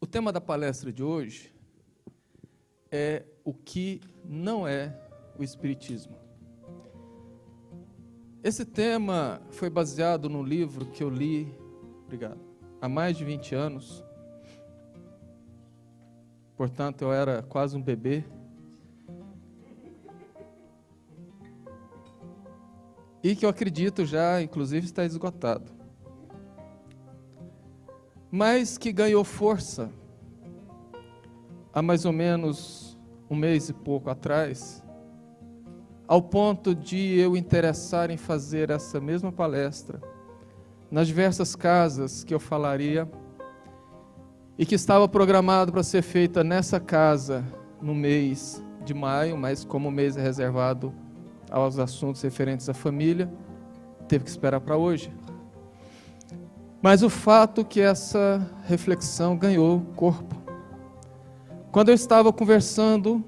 tema da palestra de hoje é o que não é o Espiritismo. Esse tema foi baseado num livro que eu li, há mais de 20 anos. Portanto, eu era quase um bebê. E que eu acredito já, inclusive, está esgotado. Mas que ganhou força há mais ou menos um mês e pouco atrás, ao ponto de eu interessar em fazer essa mesma palestra nas diversas casas que eu falaria e que estava programado para ser feita nessa casa no mês de maio, mas como o mês é reservado aos assuntos referentes à família, teve que esperar para hoje. Mas o fato é que essa reflexão ganhou corpo. Quando eu estava conversando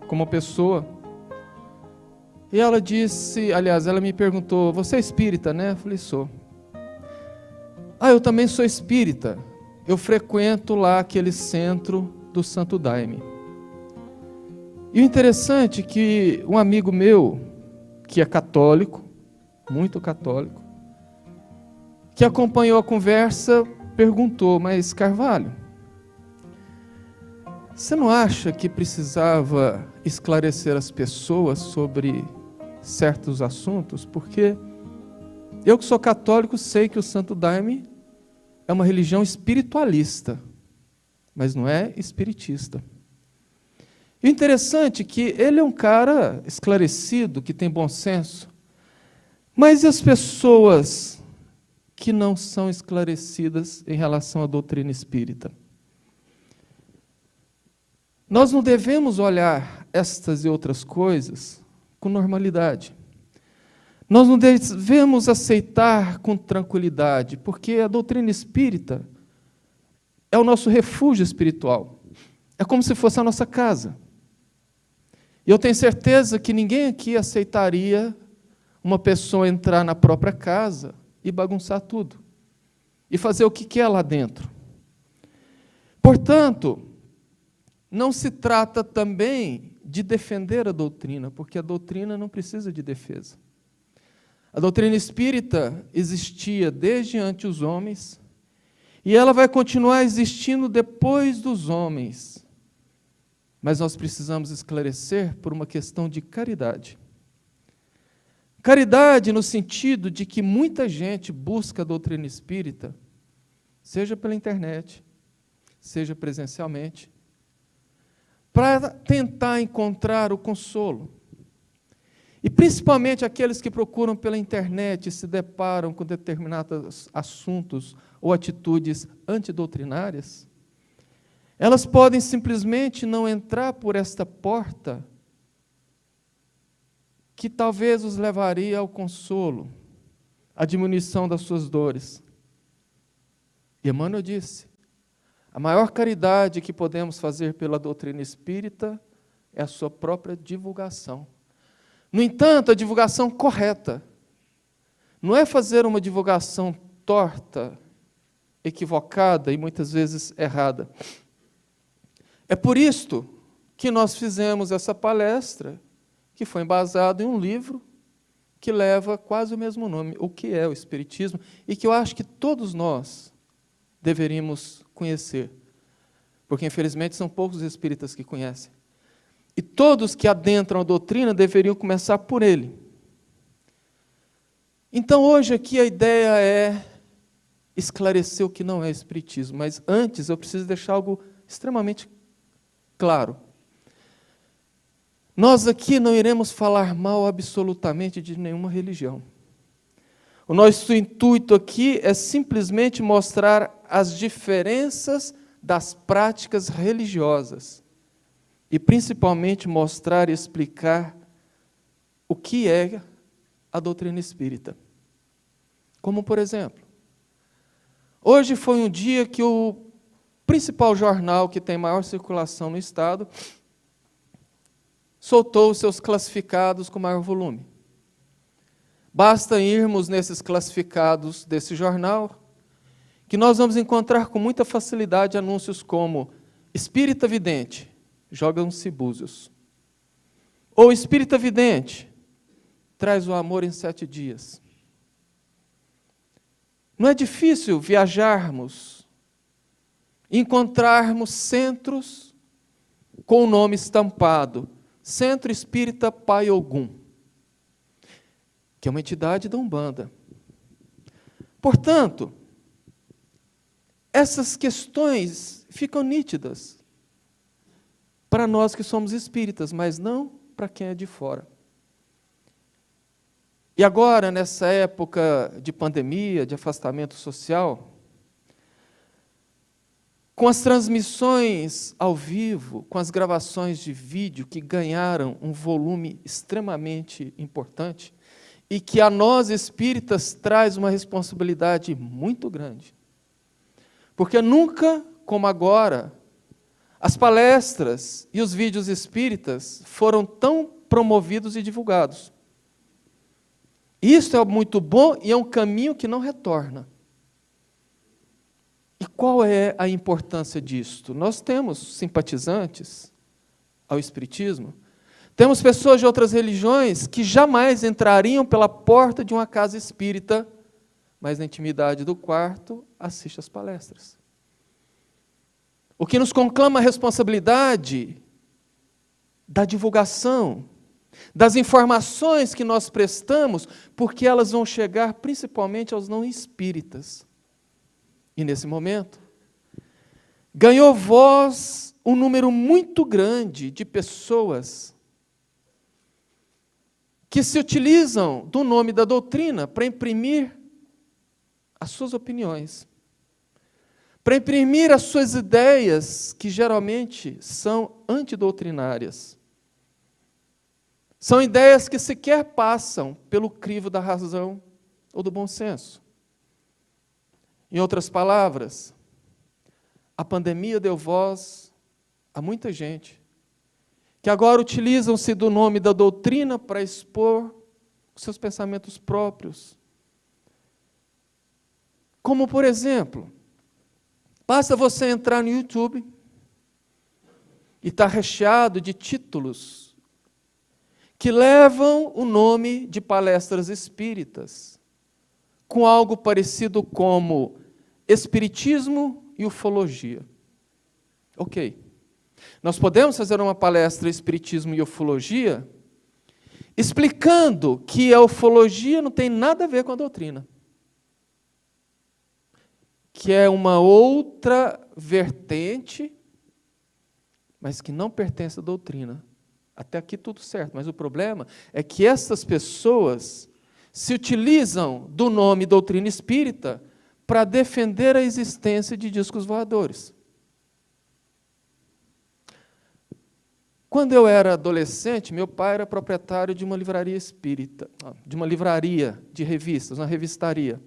com uma pessoa, e ela disse, aliás, ela me perguntou, você é espírita, né? Eu falei, sou. Eu também sou espírita. Eu frequento lá aquele centro do Santo Daime. E o interessante é que um amigo meu, que é católico, muito católico, que acompanhou a conversa, perguntou, mas Carvalho, você não acha que precisava esclarecer as pessoas sobre certos assuntos? Porque eu que sou católico sei que o Santo Daime é uma religião espiritualista, mas não é espiritista. E o interessante é que ele é um cara esclarecido, que tem bom senso, mas e as pessoas que não são esclarecidas em relação à doutrina espírita? Nós não devemos olhar estas e outras coisas com normalidade. Nós não devemos aceitar com tranquilidade, porque a doutrina espírita é o nosso refúgio espiritual. É como se fosse a nossa casa. E eu tenho certeza que ninguém aqui aceitaria uma pessoa entrar na própria casa e bagunçar tudo, e fazer o que quer lá dentro. Portanto, não se trata também de defender a doutrina, porque a doutrina não precisa de defesa. A doutrina espírita existia desde ante os homens, e ela vai continuar existindo depois dos homens. Mas nós precisamos esclarecer por uma questão de caridade. Caridade no sentido de que muita gente busca a doutrina espírita, seja pela internet, seja presencialmente, para tentar encontrar o consolo. E principalmente aqueles que procuram pela internet e se deparam com determinados assuntos ou atitudes antidoutrinárias, elas podem simplesmente não entrar por esta porta que talvez os levaria ao consolo, à diminuição das suas dores. E Emmanuel disse, a maior caridade que podemos fazer pela doutrina espírita é a sua própria divulgação. No entanto, a divulgação correta não é fazer uma divulgação torta, equivocada e muitas vezes errada. É por isto que nós fizemos essa palestra, que foi embasado em um livro que leva quase o mesmo nome, O que é o Espiritismo, e que eu acho que todos nós deveríamos conhecer, porque infelizmente são poucos os espíritas que conhecem. E todos que adentram a doutrina deveriam começar por ele. Então hoje aqui a ideia é esclarecer o que não é espiritismo, mas antes eu preciso deixar algo extremamente claro. Nós aqui não iremos falar mal absolutamente de nenhuma religião. O nosso intuito aqui é simplesmente mostrar as diferenças das práticas religiosas e principalmente mostrar e explicar o que é a doutrina espírita. Como, por exemplo, hoje foi um dia que o principal jornal que tem maior circulação no estado soltou os seus classificados com maior volume. Basta irmos nesses classificados desse jornal, que nós vamos encontrar com muita facilidade anúncios como espírita vidente, joga-se búzios. Ou espírita vidente, traz o amor em 7 dias. Não é difícil viajarmos, encontrarmos centros com o nome estampado, Centro Espírita Pai Ogum, que é uma entidade da Umbanda. Portanto, essas questões ficam nítidas para nós que somos espíritas, mas não para quem é de fora. E agora, nessa época de pandemia, de afastamento social, com as transmissões ao vivo, com as gravações de vídeo que ganharam um volume extremamente importante e que a nós espíritas traz uma responsabilidade muito grande. Porque nunca, como agora, as palestras e os vídeos espíritas foram tão promovidos e divulgados. Isso é muito bom e é um caminho que não retorna. E qual é a importância disto? Nós temos simpatizantes ao Espiritismo, temos pessoas de outras religiões que jamais entrariam pela porta de uma casa espírita, mas na intimidade do quarto assiste às palestras. O que nos conclama a responsabilidade da divulgação, das informações que nós prestamos, porque elas vão chegar principalmente aos não espíritas. E nesse momento, ganhou voz um número muito grande de pessoas que se utilizam do nome da doutrina para imprimir as suas opiniões, para imprimir as suas ideias, que geralmente são antidoutrinárias. São ideias que sequer passam pelo crivo da razão ou do bom senso. Em outras palavras, a pandemia deu voz a muita gente que agora utilizam-se do nome da doutrina para expor os seus pensamentos próprios. Como, por exemplo, basta você entrar no YouTube e está recheado de títulos que levam o nome de palestras espíritas, com algo parecido como Espiritismo e Ufologia. Ok. Nós podemos fazer uma palestra Espiritismo e Ufologia explicando que a ufologia não tem nada a ver com a doutrina, que é uma outra vertente, mas que não pertence à doutrina. Até aqui tudo certo, mas o problema é que essas pessoas se utilizam do nome doutrina espírita para defender a existência de discos voadores. Quando eu era adolescente, meu pai era proprietário de uma livraria espírita, de uma livraria de revistas, uma revistaria.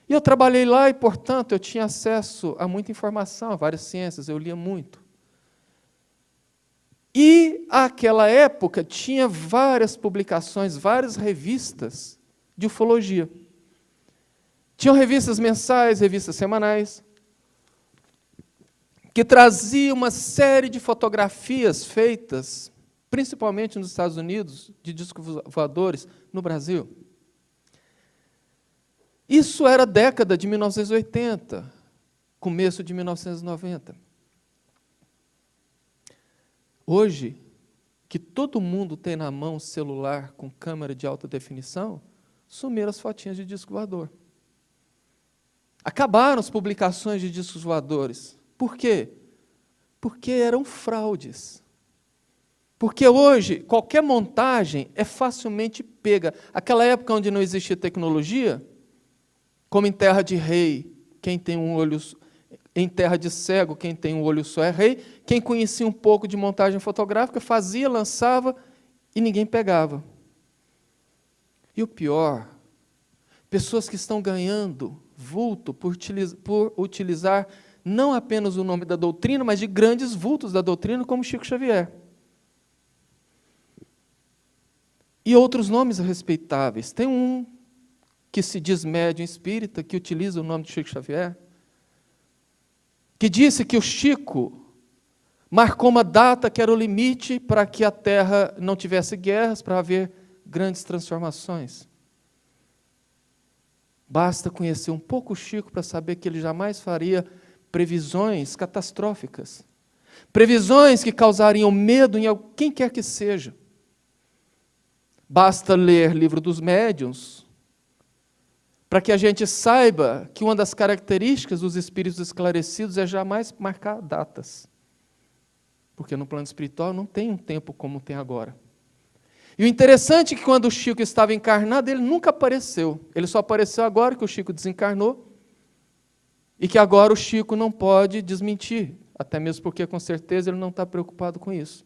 E eu trabalhei lá e, portanto, eu tinha acesso a muita informação, a várias ciências, eu lia muito. E, naquela época, tinha várias publicações, várias revistas de ufologia. Tinham revistas mensais, revistas semanais, que traziam uma série de fotografias feitas, principalmente nos Estados Unidos, de discos voadores no Brasil. Isso era a década de 1980, começo de 1990. Hoje, que todo mundo tem na mão um celular com câmera de alta definição, sumiram as fotinhas de disco voador. Acabaram as publicações de discos voadores. Por quê? Porque eram fraudes. Porque hoje, qualquer montagem é facilmente pega. Aquela época onde não existia tecnologia, como em terra de rei, quem tem um olho, em terra de cego, quem tem um olho só é rei, quem conhecia um pouco de montagem fotográfica, fazia, lançava e ninguém pegava. E o pior, pessoas que estão ganhando vulto por utilizar não apenas o nome da doutrina, mas de grandes vultos da doutrina, como Chico Xavier. E outros nomes respeitáveis. Tem um que se diz médium espírita, que utiliza o nome de Chico Xavier, que disse que o Chico marcou uma data que era o limite para que a Terra não tivesse guerras, para haver grandes transformações. Basta conhecer um pouco o Chico para saber que ele jamais faria previsões catastróficas, previsões que causariam medo em quem quer que seja. Basta ler Livro dos Médiuns para que a gente saiba que uma das características dos espíritos esclarecidos é jamais marcar datas. Porque no plano espiritual não tem um tempo como tem agora. E o interessante é que quando o Chico estava encarnado, ele nunca apareceu. Ele só apareceu agora que o Chico desencarnou e que agora o Chico não pode desmentir, até mesmo porque, com certeza, ele não está preocupado com isso.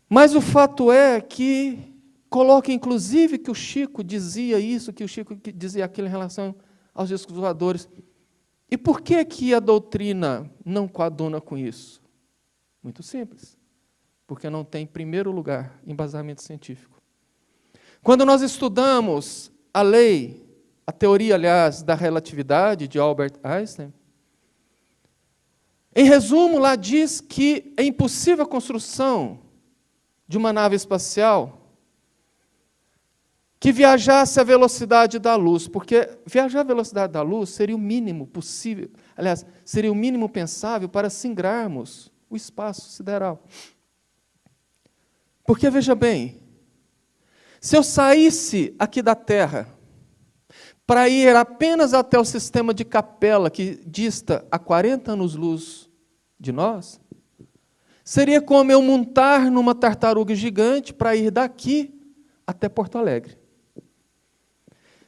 Mas o fato é que coloca, inclusive, que o Chico dizia isso, que o Chico dizia aquilo em relação aos discos voadores. E por que que a doutrina não coaduna com isso? Muito simples. Porque não tem, em primeiro lugar, embasamento científico. Quando nós estudamos a lei, a teoria, aliás, da relatividade de Albert Einstein, em resumo, lá diz que é impossível a construção de uma nave espacial que viajasse à velocidade da luz, porque viajar à velocidade da luz seria o mínimo possível, aliás, seria o mínimo pensável para singrarmos o espaço sideral. Porque, veja bem, se eu saísse aqui da Terra para ir apenas até o sistema de Capela, que dista a 40 anos-luz de nós, seria como eu montar numa tartaruga gigante para ir daqui até Porto Alegre.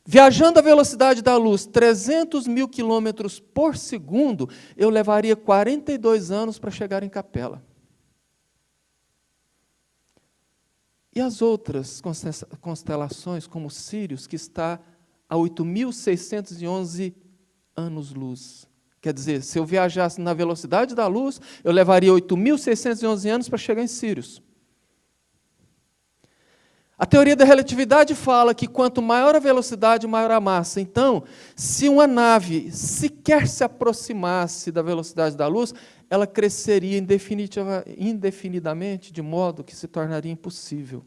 Viajando à velocidade da luz, 300 mil quilômetros por segundo, eu levaria 42 anos para chegar em Capela. E as outras constelações, como Sírius, que está a 8.611 anos-luz. Quer dizer, se eu viajasse na velocidade da luz, eu levaria 8.611 anos para chegar em Sírius. A teoria da relatividade fala que quanto maior a velocidade, maior a massa. Então, se uma nave sequer se aproximasse da velocidade da luz, ela cresceria indefinidamente, de modo que se tornaria impossível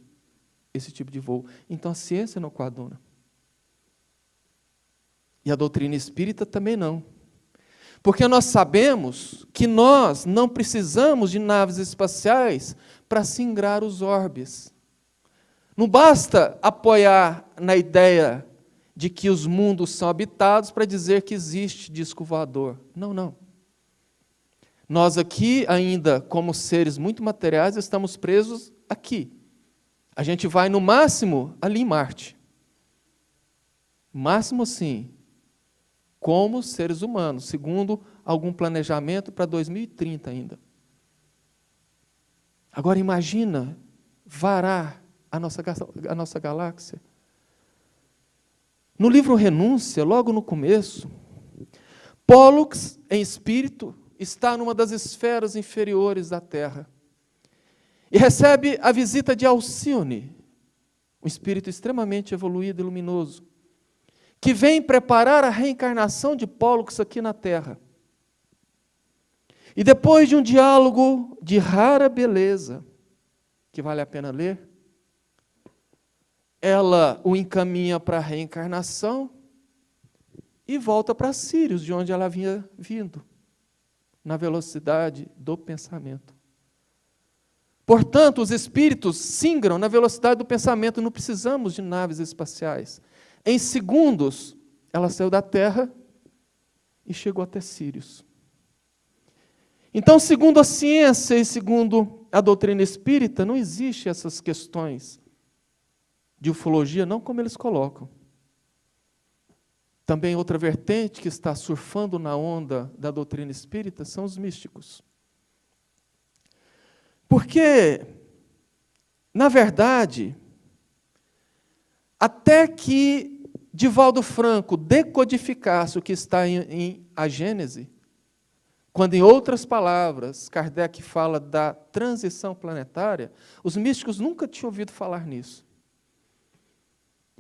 esse tipo de voo. Então, a ciência não coaduna. E a doutrina espírita também não. Porque nós sabemos que nós não precisamos de naves espaciais para singrar os orbes. Não basta apoiar na ideia de que os mundos são habitados para dizer que existe disco voador. Não, não. Nós aqui, ainda como seres muito materiais, estamos presos aqui. A gente vai, no máximo, ali em Marte. Máximo, sim, como seres humanos, segundo algum planejamento para 2030 ainda. Agora, imagina varar a nossa galáxia. No livro Renúncia, logo no começo, Pólux, em espírito, está numa das esferas inferiores da Terra e recebe a visita de Alcione, um espírito extremamente evoluído e luminoso, que vem preparar a reencarnação de Pólux aqui na Terra. E depois de um diálogo de rara beleza, que vale a pena ler, ela o encaminha para a reencarnação e volta para Sírius, de onde ela havia vindo, na velocidade do pensamento. Portanto, os espíritos singram na velocidade do pensamento, não precisamos de naves espaciais. Em segundos, ela saiu da Terra e chegou até Sírius. Então, segundo a ciência e segundo a doutrina espírita, não existem essas questões de ufologia, não como eles colocam. Também outra vertente que está surfando na onda da doutrina espírita são os místicos. Porque, na verdade, até que Divaldo Franco decodificasse o que está em A Gênese, quando, em outras palavras, Kardec fala da transição planetária, os místicos nunca tinham ouvido falar nisso.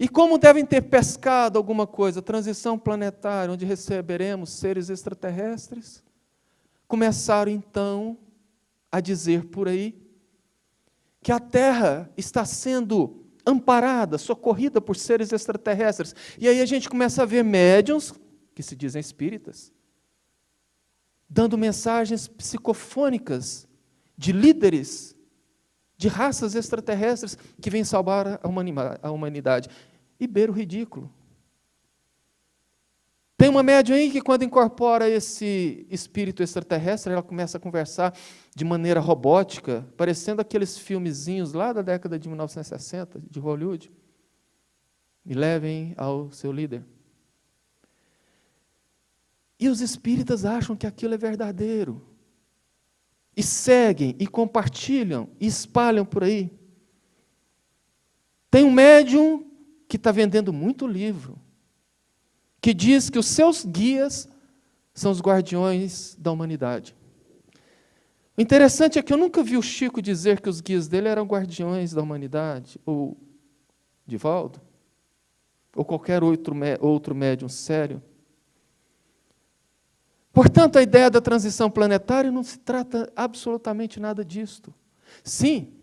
E como devem ter pescado alguma coisa, transição planetária, onde receberemos seres extraterrestres, começaram então a dizer por aí que a Terra está sendo amparada, socorrida por seres extraterrestres. E aí a gente começa a ver médiuns, que se dizem espíritas, dando mensagens psicofônicas de líderes de raças extraterrestres que vêm salvar a humanidade. E beira o ridículo. Tem uma médium aí que, quando incorpora esse espírito extraterrestre, ela começa a conversar de maneira robótica, parecendo aqueles filmezinhos lá da década de 1960, de Hollywood. Me levem ao seu líder. E os espíritas acham que aquilo é verdadeiro. E seguem, e compartilham, e espalham por aí. Tem um médium que está vendendo muito livro, que diz que os seus guias são os guardiões da humanidade. O interessante é que eu nunca vi o Chico dizer que os guias dele eram guardiões da humanidade, ou Divaldo, ou qualquer outro médium sério. Portanto, a ideia da transição planetária não se trata absolutamente nada disto. Sim,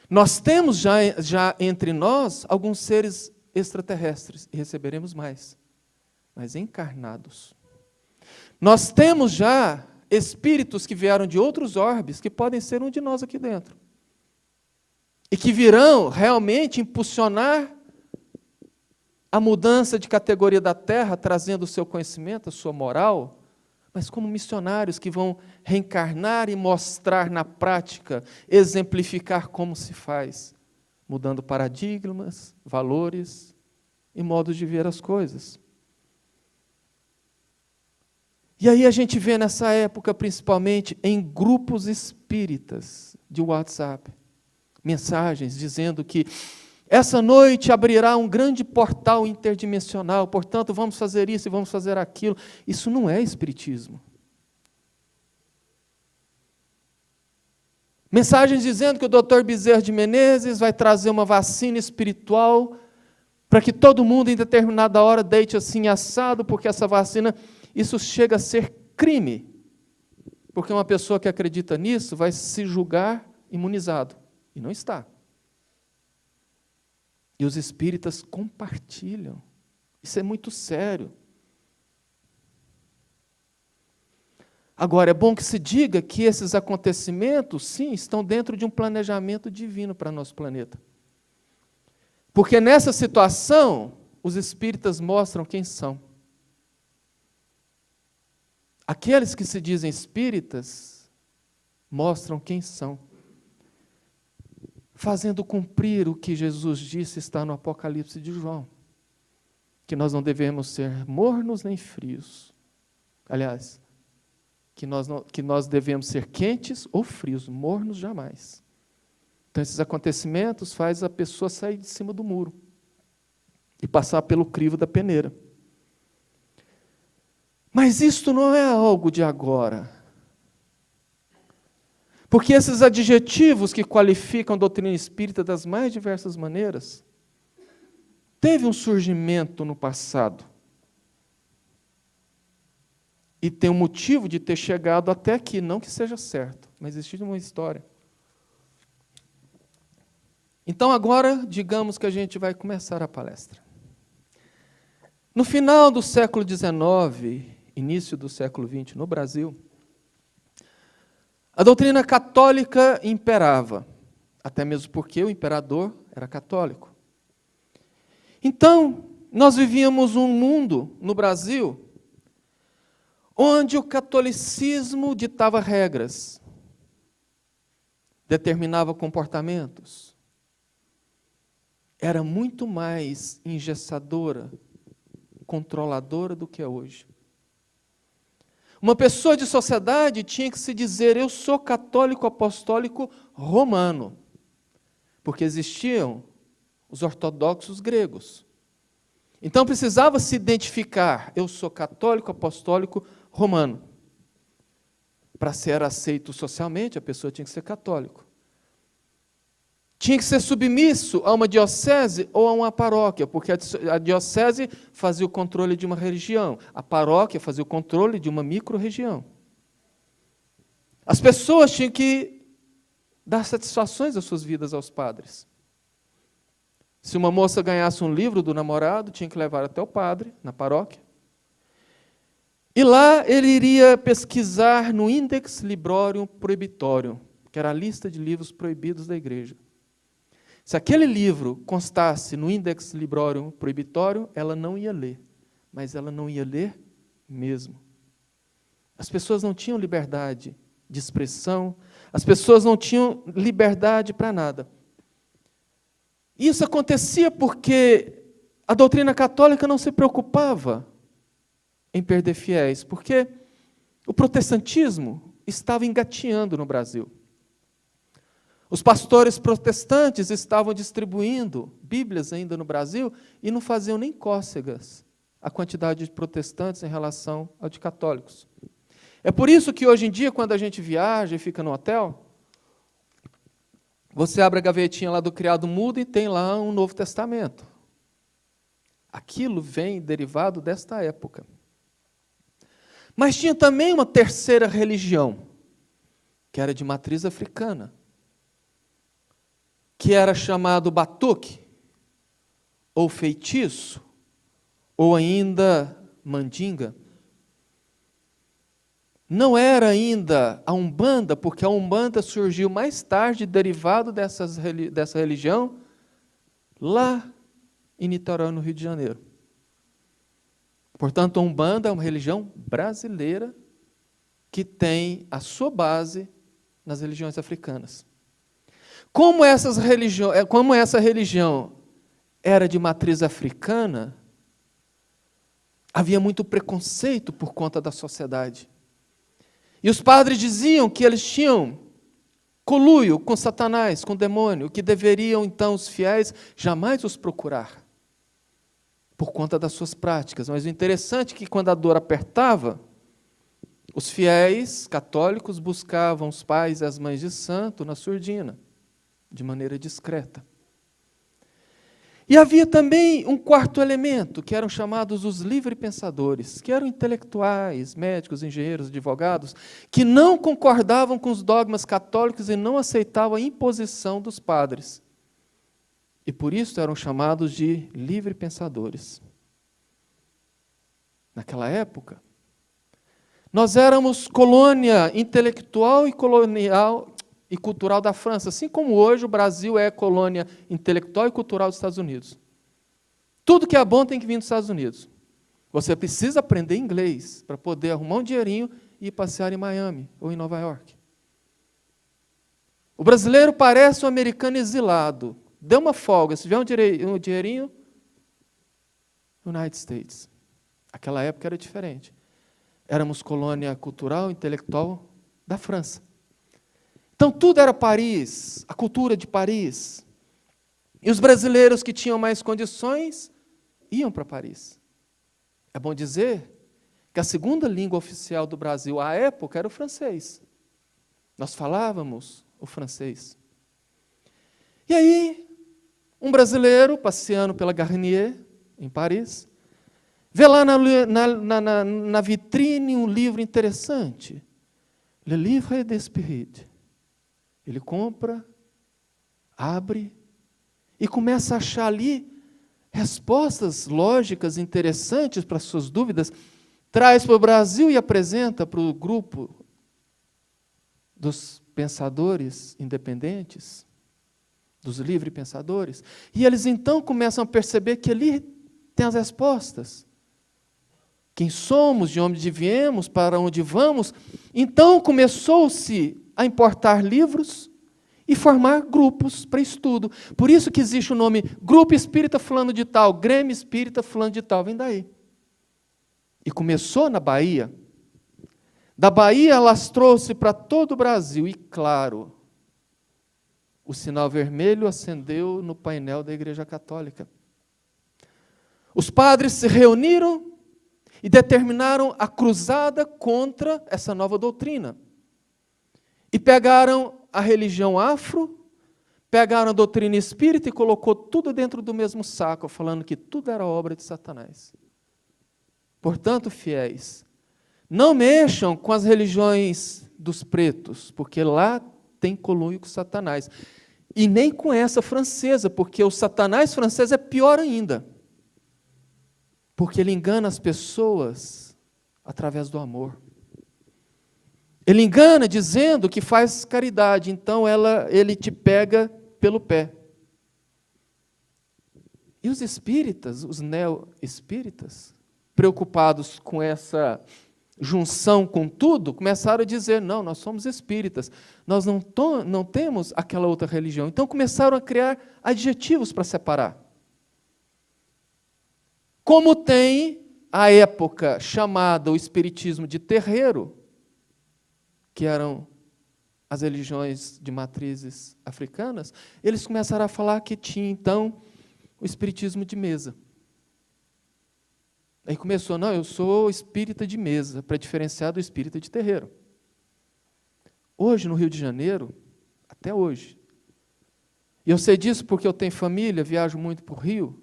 nós temos já entre nós alguns seres extraterrestres, e receberemos mais, mas encarnados. Nós temos já espíritos que vieram de outros orbes, que podem ser um de nós aqui dentro, e que virão realmente impulsionar a mudança de categoria da Terra, trazendo o seu conhecimento, a sua moral, mas como missionários que vão reencarnar e mostrar na prática, exemplificar como se faz, mudando paradigmas, valores e modos de ver as coisas. E aí a gente vê nessa época, principalmente em grupos espíritas de WhatsApp, mensagens dizendo que essa noite abrirá um grande portal interdimensional, portanto, vamos fazer isso e vamos fazer aquilo. Isso não é espiritismo. Mensagens dizendo que o Dr. Bezerra de Menezes vai trazer uma vacina espiritual para que todo mundo, em determinada hora, deite assim assado, porque essa vacina, isso chega a ser crime. Porque uma pessoa que acredita nisso vai se julgar imunizado. E não está. E os espíritas compartilham. Isso é muito sério. Agora, é bom que se diga que esses acontecimentos, sim, estão dentro de um planejamento divino para nosso planeta. Porque nessa situação, os espíritas mostram quem são. Aqueles que se dizem espíritas mostram quem são, fazendo cumprir o que Jesus disse está no Apocalipse de João, que nós não devemos ser mornos nem frios. Aliás, que nós devemos ser quentes ou frios, mornos jamais. Então, esses acontecimentos fazem a pessoa sair de cima do muro e passar pelo crivo da peneira. Mas isto não é algo de agora. Porque esses adjetivos que qualificam a doutrina espírita das mais diversas maneiras, teve um surgimento no passado. E tem um motivo de ter chegado até aqui, não que seja certo, mas existe uma história. Então agora, digamos que a gente vai começar a palestra. No final do século XIX, início do século XX, no Brasil, a doutrina católica imperava, até mesmo porque o imperador era católico. Então, nós vivíamos um mundo no Brasil onde o catolicismo ditava regras, determinava comportamentos, era muito mais engessadora, controladora do que é hoje. Uma pessoa de sociedade tinha que se dizer: eu sou católico apostólico romano, porque existiam os ortodoxos gregos. Então precisava se identificar: eu sou católico apostólico romano. Para ser aceito socialmente, a pessoa tinha que ser católico. tinha que ser submisso a uma diocese ou a uma paróquia, porque a diocese fazia o controle de uma região, a paróquia fazia o controle de uma micro-região. As pessoas tinham que dar satisfações das suas vidas aos padres. Se uma moça ganhasse um livro do namorado, tinha que levar até o padre, na paróquia. E lá ele iria pesquisar no Index Librorum Prohibitorium, que era a lista de livros proibidos da igreja. Se aquele livro constasse no Index Librorum Prohibitorium, ela não ia ler, mas ela não ia ler mesmo. As pessoas não tinham liberdade de expressão, as pessoas não tinham liberdade para nada. Isso acontecia porque a doutrina católica não se preocupava em perder fiéis, porque o protestantismo estava engatinhando no Brasil. Os pastores protestantes estavam distribuindo Bíblias ainda no Brasil e não faziam nem cócegas a quantidade de protestantes em relação ao de católicos. É por isso que hoje em dia, quando a gente viaja e fica no hotel, você abre a gavetinha lá do criado mudo e tem lá um Novo Testamento. Aquilo vem derivado desta época. Mas tinha também uma terceira religião, que era de matriz africana, que era chamado batuque, ou feitiço, ou ainda mandinga. Não era ainda a Umbanda, porque a Umbanda surgiu mais tarde, derivado dessa religião, lá em Niterói, no Rio de Janeiro. Portanto, a Umbanda é uma religião brasileira que tem a sua base nas religiões africanas. Como essa religião era de matriz africana, havia muito preconceito por conta da sociedade. E os padres diziam que eles tinham conluio com Satanás, com o demônio, que deveriam, então, os fiéis jamais os procurar, por conta das suas práticas. Mas o interessante é que, quando a dor apertava, os fiéis católicos buscavam os pais e as mães de santo na surdina, de maneira discreta. E havia também um quarto elemento, que eram chamados os livre-pensadores, que eram intelectuais, médicos, engenheiros, advogados, que não concordavam com os dogmas católicos e não aceitavam a imposição dos padres. E por isso eram chamados de livre-pensadores. Naquela época, nós éramos colônia intelectual e colonial e cultural da França, assim como hoje o Brasil é colônia intelectual e cultural dos Estados Unidos. Tudo que é bom tem que vir dos Estados Unidos. Você precisa aprender inglês para poder arrumar um dinheirinho e ir passear em Miami ou em Nova York. O brasileiro parece um americano exilado. Dê uma folga, se tiver um dinheirinho, United States. Aquela época era diferente. Éramos colônia cultural e intelectual da França. Então, tudo era Paris, a cultura de Paris. E os brasileiros que tinham mais condições iam para Paris. É bom dizer que a segunda língua oficial do Brasil à época era o francês. Nós falávamos o francês. E aí, um brasileiro, passeando pela Garnier, em Paris, vê lá na vitrine um livro interessante, Le Livre d'Esprit. Ele compra, abre e começa a achar ali respostas lógicas, interessantes para as suas dúvidas, traz para o Brasil e apresenta para o grupo dos pensadores independentes, dos livre-pensadores, e eles então começam a perceber que ali tem as respostas. Quem somos, de onde viemos, para onde vamos. Então começou-se a importar livros e formar grupos para estudo. Por isso que existe o nome Grupo Espírita Fulano de Tal, Grêmio Espírita Fulano de Tal, vem daí. E começou na Bahia. Da Bahia alastrou-se para todo o Brasil, e claro, o sinal vermelho acendeu no painel da Igreja Católica. Os padres se reuniram e determinaram a cruzada contra essa nova doutrina. E pegaram a religião afro, pegaram a doutrina espírita e colocou tudo dentro do mesmo saco, falando que tudo era obra de Satanás. Portanto, fiéis, não mexam com as religiões dos pretos, porque lá tem conluio com Satanás. E nem com essa francesa, porque o Satanás francês é pior ainda. Porque ele engana as pessoas através do amor. Ele engana dizendo que faz caridade, então ele te pega pelo pé. E os espíritas, os neo-espíritas, preocupados com essa junção com tudo, começaram a dizer, não, nós somos espíritas, nós não temos aquela outra religião. Então começaram a criar adjetivos para separar. Como tem a época chamada o espiritismo de terreiro, que eram as religiões de matrizes africanas, eles começaram a falar que tinha, então, o espiritismo de mesa. Aí começou, não, eu sou espírita de mesa, para diferenciar do espírita de terreiro. Hoje, no Rio de Janeiro, até hoje, e eu sei disso porque eu tenho família, viajo muito para o Rio,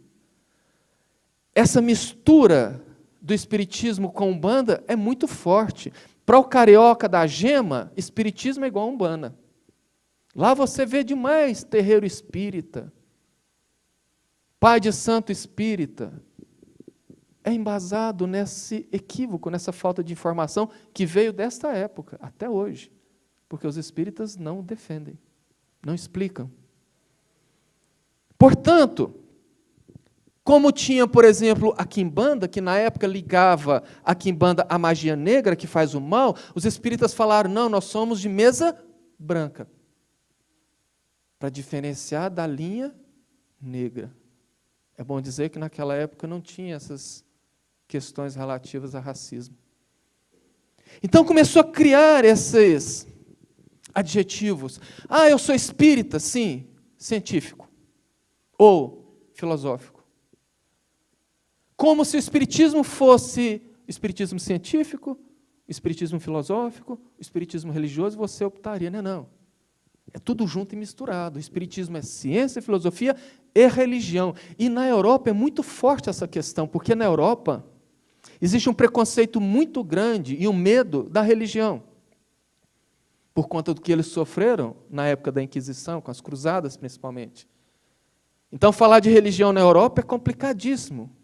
essa mistura do espiritismo com a Umbanda é muito forte. Para o carioca da gema, espiritismo é igual a Umbanda. Lá você vê demais terreiro espírita, pai de santo espírita. É embasado nesse equívoco, nessa falta de informação que veio desta época, até hoje. Porque os espíritas não defendem, não explicam. Portanto, como tinha, por exemplo, a quimbanda, que na época ligava a quimbanda à magia negra, que faz o mal, os espíritas falaram, não, nós somos de mesa branca, para diferenciar da linha negra. É bom dizer que naquela época não tinha essas questões relativas a racismo. Então começou a criar esses adjetivos. Ah, eu sou espírita, sim, científico, ou filosófico. Como se o espiritismo fosse o espiritismo científico, o espiritismo filosófico, o espiritismo religioso, você optaria, não. É tudo junto e misturado. O espiritismo é ciência, filosofia e religião. E na Europa é muito forte essa questão, porque na Europa existe um preconceito muito grande e um medo da religião, por conta do que eles sofreram na época da Inquisição, com as cruzadas principalmente. Então falar de religião na Europa é complicadíssimo.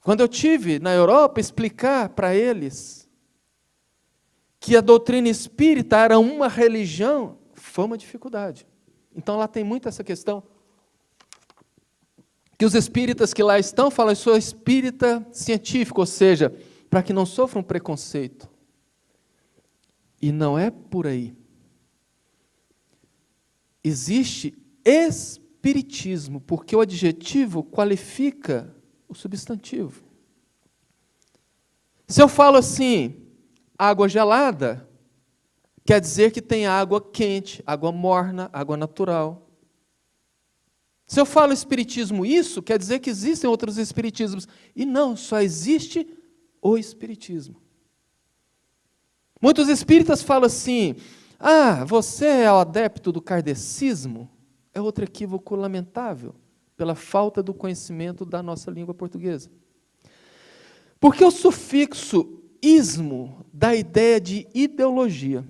Quando eu tive na Europa, explicar para eles que a doutrina espírita era uma religião, foi uma dificuldade. Então lá tem muito essa questão, que os espíritas que lá estão falam, eu sou espírita científico, ou seja, para que não sofram preconceito. E não é por aí. Existe espiritismo, porque o adjetivo qualifica o substantivo. Se eu falo assim, água gelada, quer dizer que tem água quente, água morna, água natural. Se eu falo espiritismo isso, quer dizer que existem outros espiritismos. E não, só existe o espiritismo. Muitos espíritas falam assim, você é o adepto do kardecismo? É outro equívoco lamentável, pela falta do conhecimento da nossa língua portuguesa. Porque o sufixo ismo dá a ideia de ideologia.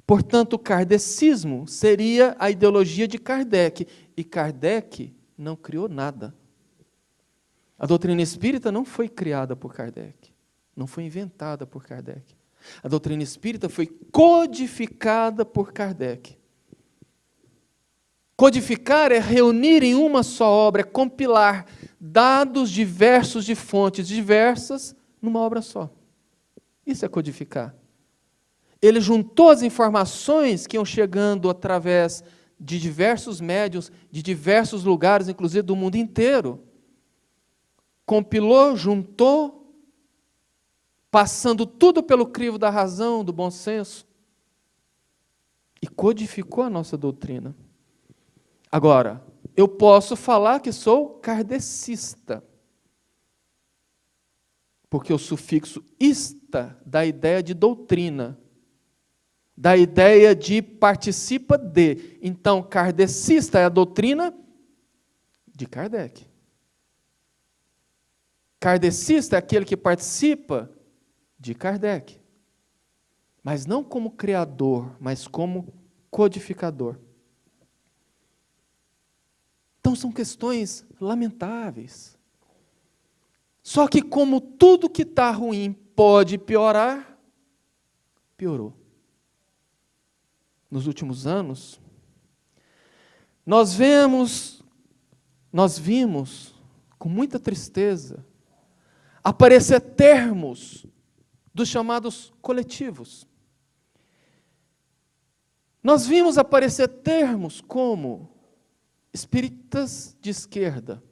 Portanto, o kardecismo seria a ideologia de Kardec. E Kardec não criou nada. A doutrina espírita não foi criada por Kardec. Não foi inventada por Kardec. A doutrina espírita foi codificada por Kardec. Codificar é reunir em uma só obra, é compilar dados diversos de fontes diversas numa obra só. Isso é codificar. Ele juntou as informações que iam chegando através de diversos médiuns, de diversos lugares, inclusive do mundo inteiro. Compilou, juntou, passando tudo pelo crivo da razão, do bom senso, e codificou a nossa doutrina. Agora, eu posso falar que sou kardecista, porque o sufixo ista dá a ideia de doutrina. da ideia de participa de. Então, kardecista é a doutrina de Kardec. Kardecista é aquele que participa de Kardec. Mas não como criador, mas como codificador. Então, são questões lamentáveis. Só que como tudo que está ruim pode piorar, piorou. Nos últimos anos, nós vimos com muita tristeza aparecer termos dos chamados coletivos. Nós vimos aparecer termos como espíritas de esquerda,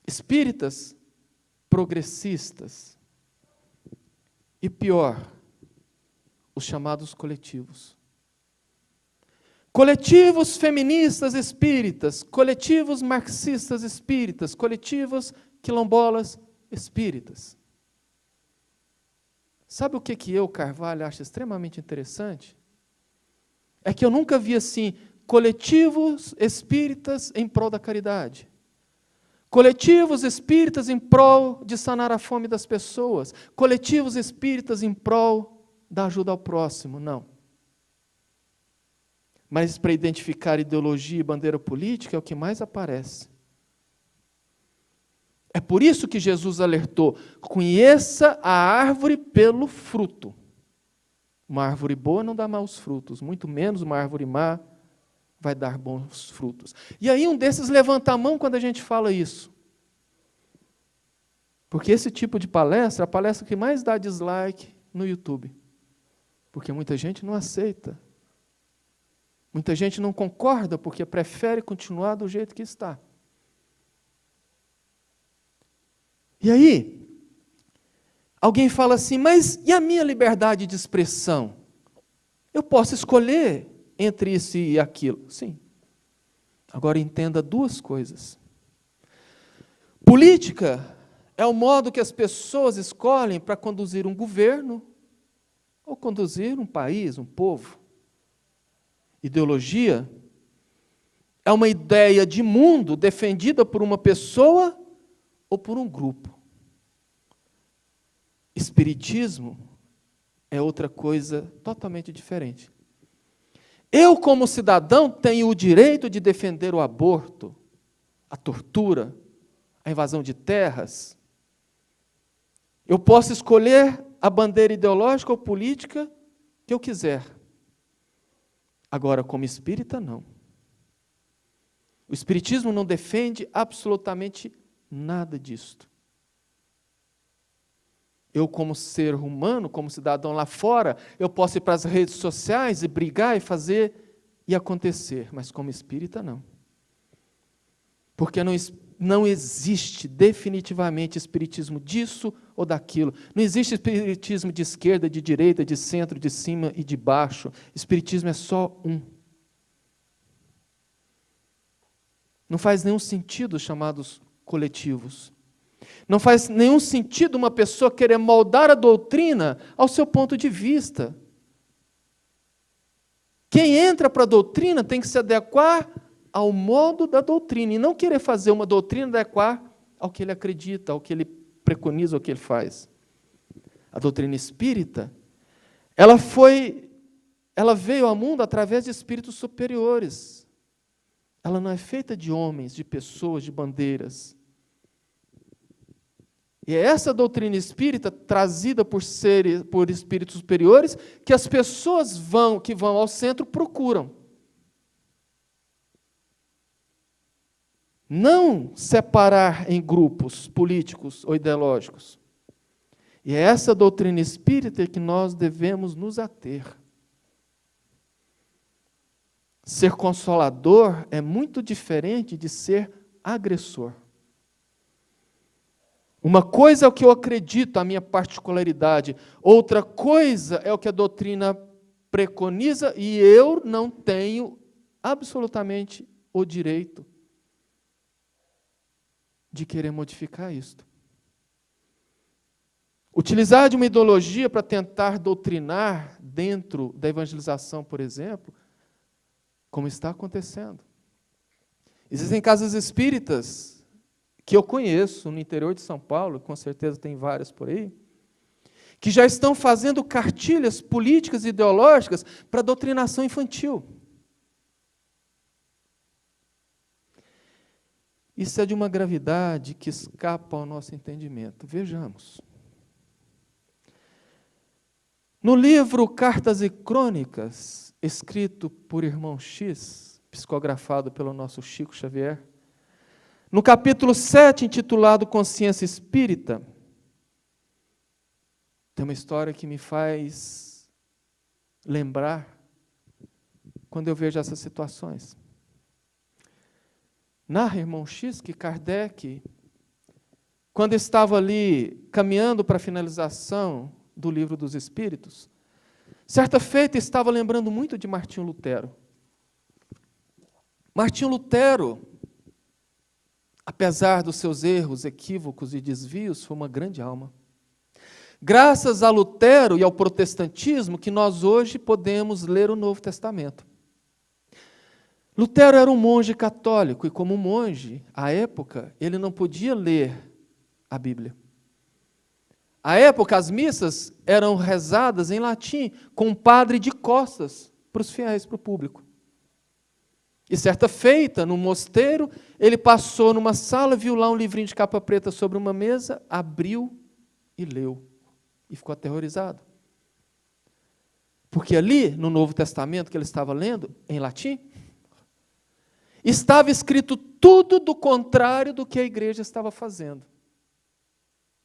espíritas progressistas e, pior, os chamados coletivos. Coletivos feministas espíritas, coletivos marxistas espíritas, coletivos quilombolas espíritas. Sabe o que eu, Carvalho, acho extremamente interessante? É que eu nunca vi assim, coletivos espíritas em prol da caridade. Coletivos espíritas em prol de sanar a fome das pessoas. Coletivos espíritas em prol da ajuda ao próximo. Não. Mas para identificar ideologia e bandeira política é o que mais aparece. É por isso que Jesus alertou: conheça a árvore pelo fruto. Uma árvore boa não dá maus frutos, muito menos uma árvore má vai dar bons frutos. E aí um desses levanta a mão quando a gente fala isso. Porque esse tipo de palestra é a palestra que mais dá dislike no YouTube. Porque muita gente não aceita. Muita gente não concorda porque prefere continuar do jeito que está. E aí, alguém fala assim, mas e a minha liberdade de expressão? Eu posso escolher entre isso e aquilo. Sim. Agora entenda duas coisas. Política é o modo que as pessoas escolhem para conduzir um governo ou conduzir um país, um povo. Ideologia é uma ideia de mundo defendida por uma pessoa ou por um grupo. Espiritismo é outra coisa totalmente diferente. Eu, como cidadão, tenho o direito de defender o aborto, a tortura, a invasão de terras. Eu posso escolher a bandeira ideológica ou política que eu quiser. Agora, como espírita, não. O espiritismo não defende absolutamente nada disto. Eu, como ser humano, como cidadão lá fora, eu posso ir para as redes sociais e brigar e fazer e acontecer, mas como espírita, não. Porque não existe definitivamente espiritismo disso ou daquilo. Não existe espiritismo de esquerda, de direita, de centro, de cima e de baixo. Espiritismo é só um. Não faz nenhum sentido os chamados coletivos. Não faz nenhum sentido uma pessoa querer moldar a doutrina ao seu ponto de vista. Quem entra para a doutrina tem que se adequar ao modo da doutrina, e não querer fazer uma doutrina adequar ao que ele acredita, ao que ele preconiza, ao que ele faz. A doutrina espírita, ela veio ao mundo através de espíritos superiores. Ela não é feita de homens, de pessoas, de bandeiras. E é essa doutrina espírita, trazida por espíritos superiores, que as pessoas que vão ao centro procuram. Não separar em grupos políticos ou ideológicos. E é essa doutrina espírita que nós devemos nos ater. Ser consolador é muito diferente de ser agressor. Uma coisa é o que eu acredito, a minha particularidade. Outra coisa é o que a doutrina preconiza e eu não tenho absolutamente o direito de querer modificar isto. Utilizar de uma ideologia para tentar doutrinar dentro da evangelização, por exemplo, como está acontecendo. Existem casas espíritas que eu conheço no interior de São Paulo, com certeza tem várias por aí, que já estão fazendo cartilhas políticas e ideológicas para doutrinação infantil. Isso é de uma gravidade que escapa ao nosso entendimento. Vejamos. No livro Cartas e Crônicas, escrito por Irmão X, psicografado pelo nosso Chico Xavier, no capítulo 7, intitulado Consciência Espírita, tem uma história que me faz lembrar quando eu vejo essas situações. Narra Irmão X que Kardec, quando estava ali caminhando para a finalização do Livro dos Espíritos, certa feita estava lembrando muito de Martinho Lutero. Martinho Lutero, apesar dos seus erros, equívocos e desvios, foi uma grande alma. Graças a Lutero e ao protestantismo que nós hoje podemos ler o Novo Testamento. Lutero era um monge católico e, como monge, à época, ele não podia ler a Bíblia. À época, as missas eram rezadas em latim, com um padre de costas para os fiéis, para o público. E certa feita, no mosteiro, ele passou numa sala, viu lá um livrinho de capa preta sobre uma mesa, abriu e leu. E ficou aterrorizado. Porque ali, no Novo Testamento que ele estava lendo, em latim, estava escrito tudo do contrário do que a igreja estava fazendo.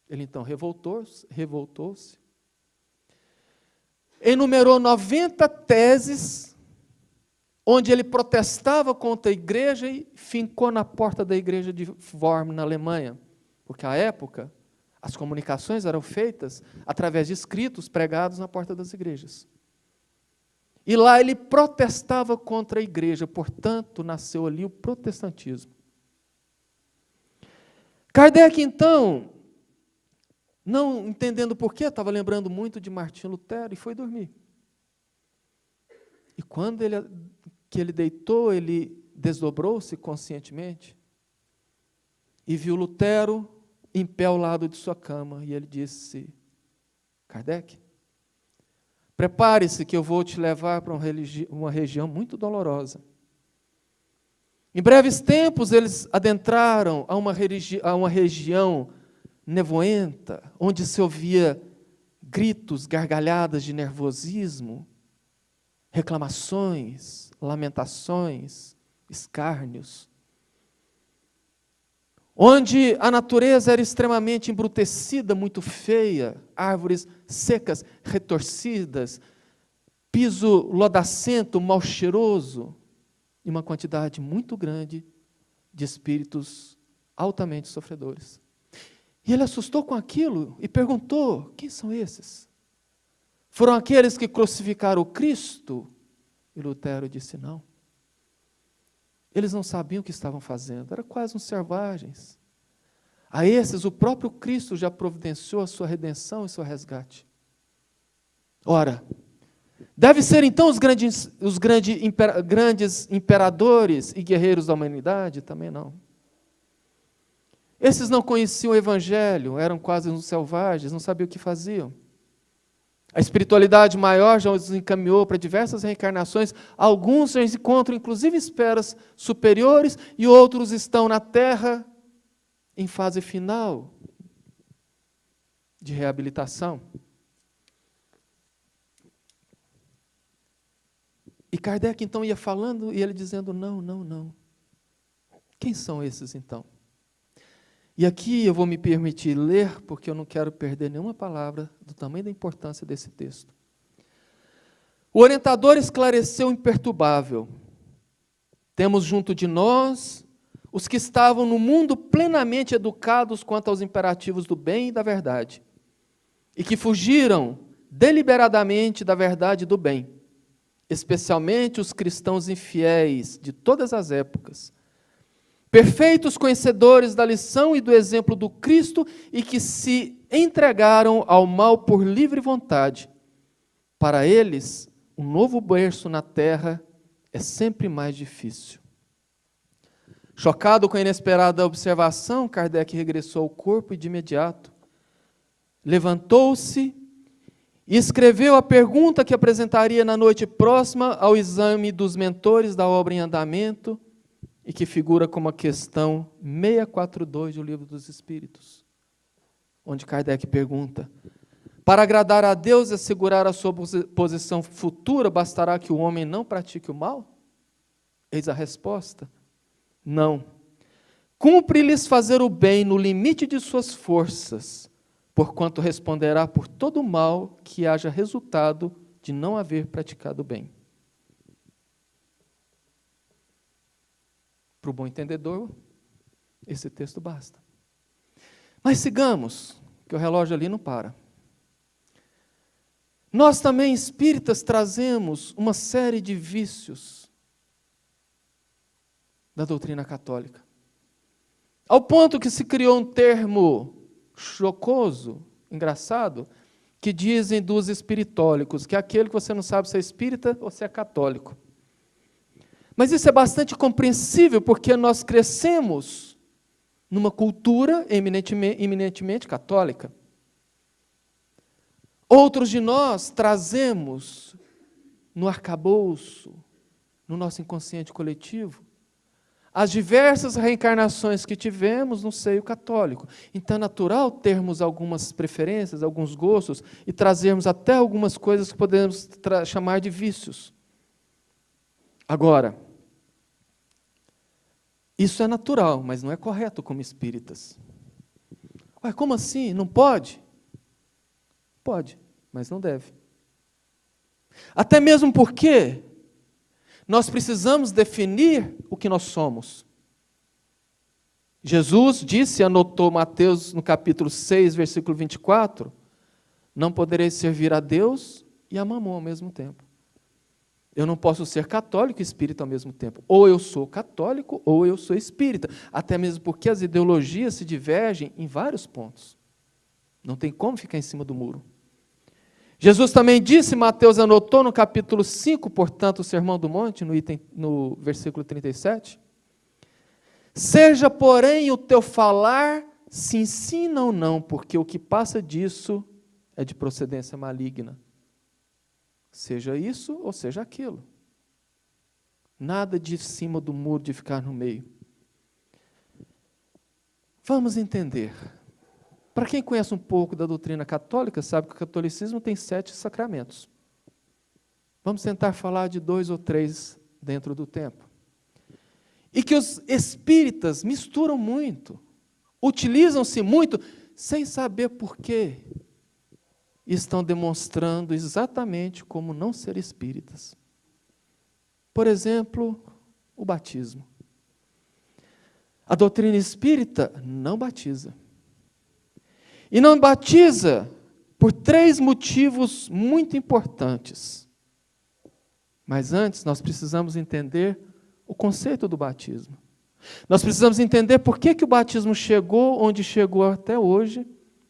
Ele então revoltou-se, enumerou 90 teses, onde ele protestava contra a igreja e fincou na porta da igreja de Worms, na Alemanha, porque à época as comunicações eram feitas através de escritos pregados na porta das igrejas. E lá ele protestava contra a igreja, portanto, nasceu ali o protestantismo. Kardec, então, não entendendo porquê, estava lembrando muito de Martinho Lutero e foi dormir. E quando ele deitou, ele desdobrou-se conscientemente e viu Lutero em pé ao lado de sua cama. E ele disse: Kardec, prepare-se que eu vou te levar para uma região muito dolorosa. Em breves tempos, eles adentraram a uma região nevoenta, onde se ouvia gritos, gargalhadas de nervosismo, reclamações, lamentações, escárnios, onde a natureza era extremamente embrutecida, muito feia, árvores secas, retorcidas, piso lodacento, mal cheiroso, e uma quantidade muito grande de espíritos altamente sofredores. E ele assustou com aquilo e perguntou: quem são esses? Foram aqueles que crucificaram o Cristo? E Lutero disse: não. Eles não sabiam o que estavam fazendo, eram quase uns selvagens. A esses, o próprio Cristo já providenciou a sua redenção e seu resgate. Ora, deve ser então os grandes imperadores e guerreiros da humanidade? Também não. Esses não conheciam o Evangelho, eram quase uns selvagens, não sabiam o que faziam. A espiritualidade maior já os encaminhou para diversas reencarnações. Alguns já encontram, inclusive, esferas superiores, e outros estão na Terra em fase final de reabilitação. E Kardec, então, ia falando, e ele dizendo: não, não, não. Quem são esses, então? E aqui eu vou me permitir ler, porque eu não quero perder nenhuma palavra do tamanho da importância desse texto. O orientador esclareceu imperturbável: temos junto de nós os que estavam no mundo plenamente educados quanto aos imperativos do bem e da verdade, e que fugiram deliberadamente da verdade e do bem, especialmente os cristãos infiéis de todas as épocas, perfeitos conhecedores da lição e do exemplo do Cristo, e que se entregaram ao mal por livre vontade. Para eles, um novo berço na terra é sempre mais difícil. Chocado com a inesperada observação, Kardec regressou ao corpo e de imediato levantou-se e escreveu a pergunta que apresentaria na noite próxima ao exame dos mentores da obra em andamento e que figura como a questão 642 do Livro dos Espíritos, onde Kardec pergunta: para agradar a Deus e assegurar a sua posição futura, bastará que o homem não pratique o mal? Eis a resposta: não. Cumpre-lhes fazer o bem no limite de suas forças, porquanto responderá por todo o mal que haja resultado de não haver praticado o bem. Para o bom entendedor, esse texto basta. Mas sigamos, que o relógio ali não para. Nós também, espíritas, trazemos uma série de vícios da doutrina católica. Ao ponto que se criou um termo chocoso, engraçado, que dizem dos espiritólicos, que é aquele que você não sabe se é espírita ou se é católico. Mas isso é bastante compreensível, porque nós crescemos numa cultura eminentemente católica. Outros de nós trazemos no arcabouço, no nosso inconsciente coletivo, as diversas reencarnações que tivemos no seio católico. Então é natural termos algumas preferências, alguns gostos, e trazermos até algumas coisas que podemos chamar de vícios. Agora, isso é natural, mas não é correto como espíritas. Ué, como assim? Não pode? Pode, mas não deve. Até mesmo porque nós precisamos definir o que nós somos. Jesus disse, anotou Mateus no capítulo 6, versículo 24, não podereis servir a Deus e a Mamon ao mesmo tempo. Eu não posso ser católico e espírita ao mesmo tempo. Ou eu sou católico ou eu sou espírita. Até mesmo porque as ideologias se divergem em vários pontos. Não tem como ficar em cima do muro. Jesus também disse, Mateus anotou no capítulo 5, portanto, o Sermão do Monte, no versículo 37. Seja, porém, o teu falar, sim, sim, não, não, porque o que passa disso é de procedência maligna. Seja isso ou seja aquilo. Nada de cima do muro, de ficar no meio. Vamos entender. Para quem conhece um pouco da doutrina católica, sabe que o catolicismo tem 7 sacramentos. Vamos tentar falar de 2 ou 3 dentro do tempo. E que os espíritas misturam muito, utilizam-se muito, sem saber por quê. Estão demonstrando exatamente como não ser espíritas. Por exemplo, o batismo. A doutrina espírita não batiza. E não batiza por 3 motivos muito importantes. Mas antes, nós precisamos entender o conceito do batismo. Nós precisamos entender por que o batismo chegou onde chegou até hoje,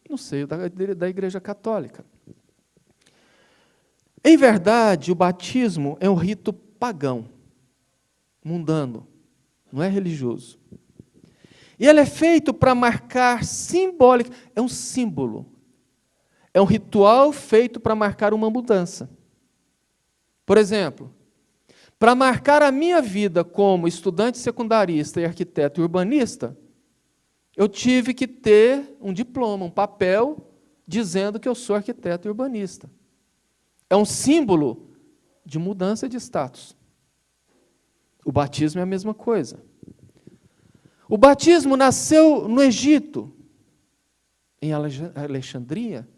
no seio da Igreja Católica. Em verdade, o batismo é um rito pagão, mundano, não é religioso. E ele é feito para marcar simbólica, é um símbolo. É um ritual feito para marcar uma mudança. Por exemplo, para marcar a minha vida como estudante secundarista e arquiteto e urbanista, eu tive que ter um diploma, um papel, dizendo que eu sou arquiteto e urbanista. É um símbolo de mudança de status. O batismo é a mesma coisa. O batismo nasceu no Egito, em Alexandria.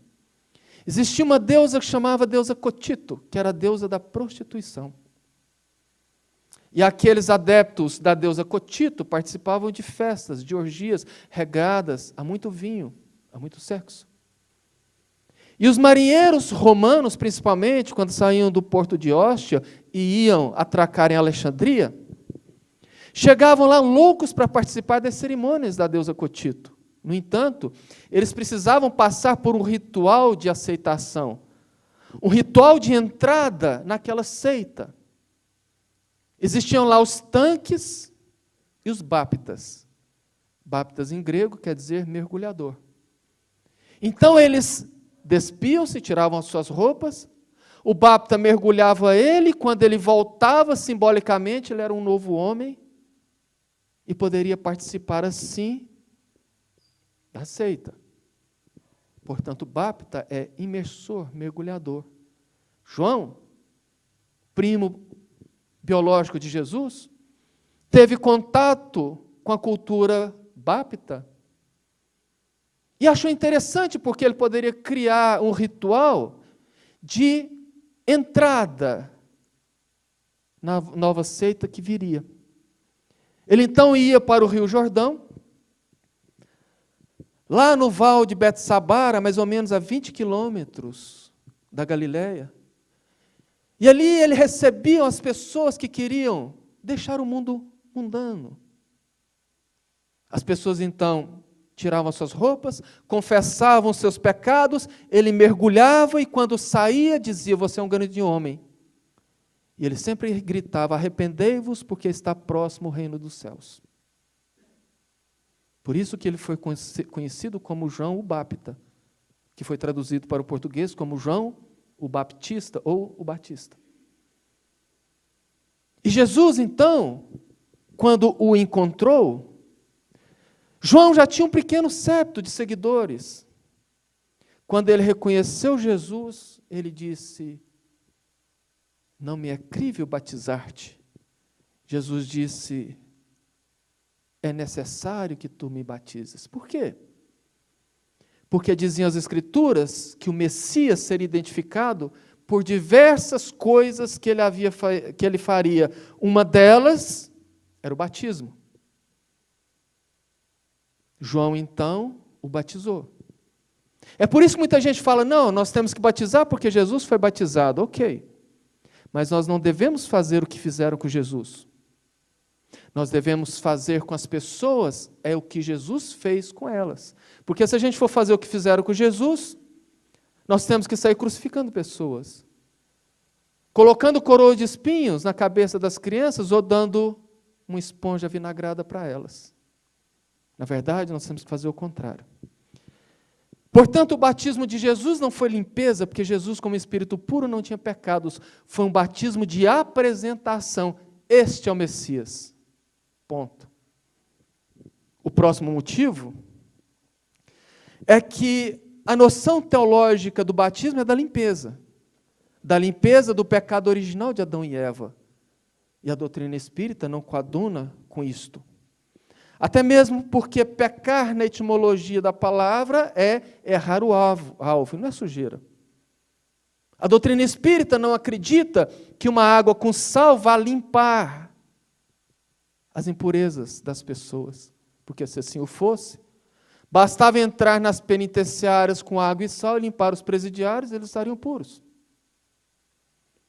Existia uma deusa que chamava deusa Cotito, que era a deusa da prostituição. E aqueles adeptos da deusa Cotito participavam de festas, de orgias regadas a muito vinho, a muito sexo. E os marinheiros romanos, principalmente, quando saíam do porto de Óstia e iam atracar em Alexandria, chegavam lá loucos para participar das cerimônias da deusa Cotito. No entanto, eles precisavam passar por um ritual de aceitação, um ritual de entrada naquela seita. Existiam lá os tanques e os báptas. Báptas em grego quer dizer mergulhador. Então eles despiam-se, tiravam as suas roupas, o bápta mergulhava ele, quando ele voltava simbolicamente, ele era um novo homem e poderia participar assim da seita. Portanto, bápta é imersor, mergulhador. João, primo biológico de Jesus, teve contato com a cultura bápta e achou interessante porque ele poderia criar um ritual de entrada na nova seita que viria. Ele então ia para o Rio Jordão, lá no Val de Betsabara, mais ou menos a 20 quilômetros da Galileia, e ali ele recebia as pessoas que queriam deixar o mundo mundano. As pessoas então tiravam suas roupas, confessavam seus pecados, ele mergulhava e quando saía dizia, você é um grande homem. E ele sempre gritava, arrependei-vos porque está próximo o reino dos céus. Por isso que ele foi conhecido como João o Bápta, que foi traduzido para o português como João o Baptista ou o Batista. E Jesus então, quando o encontrou, João já tinha um pequeno septo de seguidores. Quando ele reconheceu Jesus, ele disse, não me é crível batizar-te. Jesus disse, é necessário que tu me batizes. Por quê? Porque diziam as Escrituras que o Messias seria identificado por diversas coisas que ele faria. Uma delas era o batismo. João, então, o batizou. É por isso que muita gente fala, não, nós temos que batizar porque Jesus foi batizado. Ok, mas nós não devemos fazer o que fizeram com Jesus. Nós devemos fazer com as pessoas o que Jesus fez com elas. Porque se a gente for fazer o que fizeram com Jesus, nós temos que sair crucificando pessoas. Colocando coroa de espinhos na cabeça das crianças ou dando uma esponja vinagrada para elas. Na verdade, nós temos que fazer o contrário. Portanto, o batismo de Jesus não foi limpeza, porque Jesus, como Espírito puro, não tinha pecados. Foi um batismo de apresentação. Este é o Messias. Ponto. O próximo motivo é que a noção teológica do batismo é da limpeza do pecado original de Adão e Eva. E a doutrina espírita não coaduna com isto. Até mesmo porque pecar na etimologia da palavra é errar o alvo, não é sujeira. A doutrina espírita não acredita que uma água com sal vá limpar as impurezas das pessoas, porque se assim o fosse, bastava entrar nas penitenciárias com água e sal e limpar os presidiários, eles estariam puros.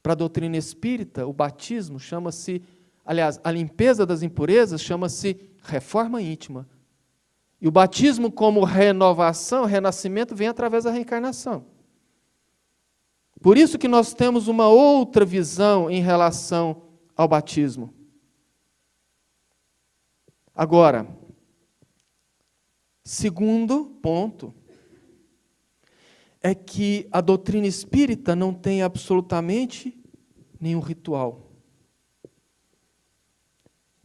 Para a doutrina espírita, o batismo chama-se, aliás, a limpeza das impurezas chama-se reforma íntima. E o batismo como renovação, renascimento, vem através da reencarnação. Por isso que nós temos uma outra visão em relação ao batismo. Agora, segundo ponto, é que a doutrina espírita não tem absolutamente nenhum ritual.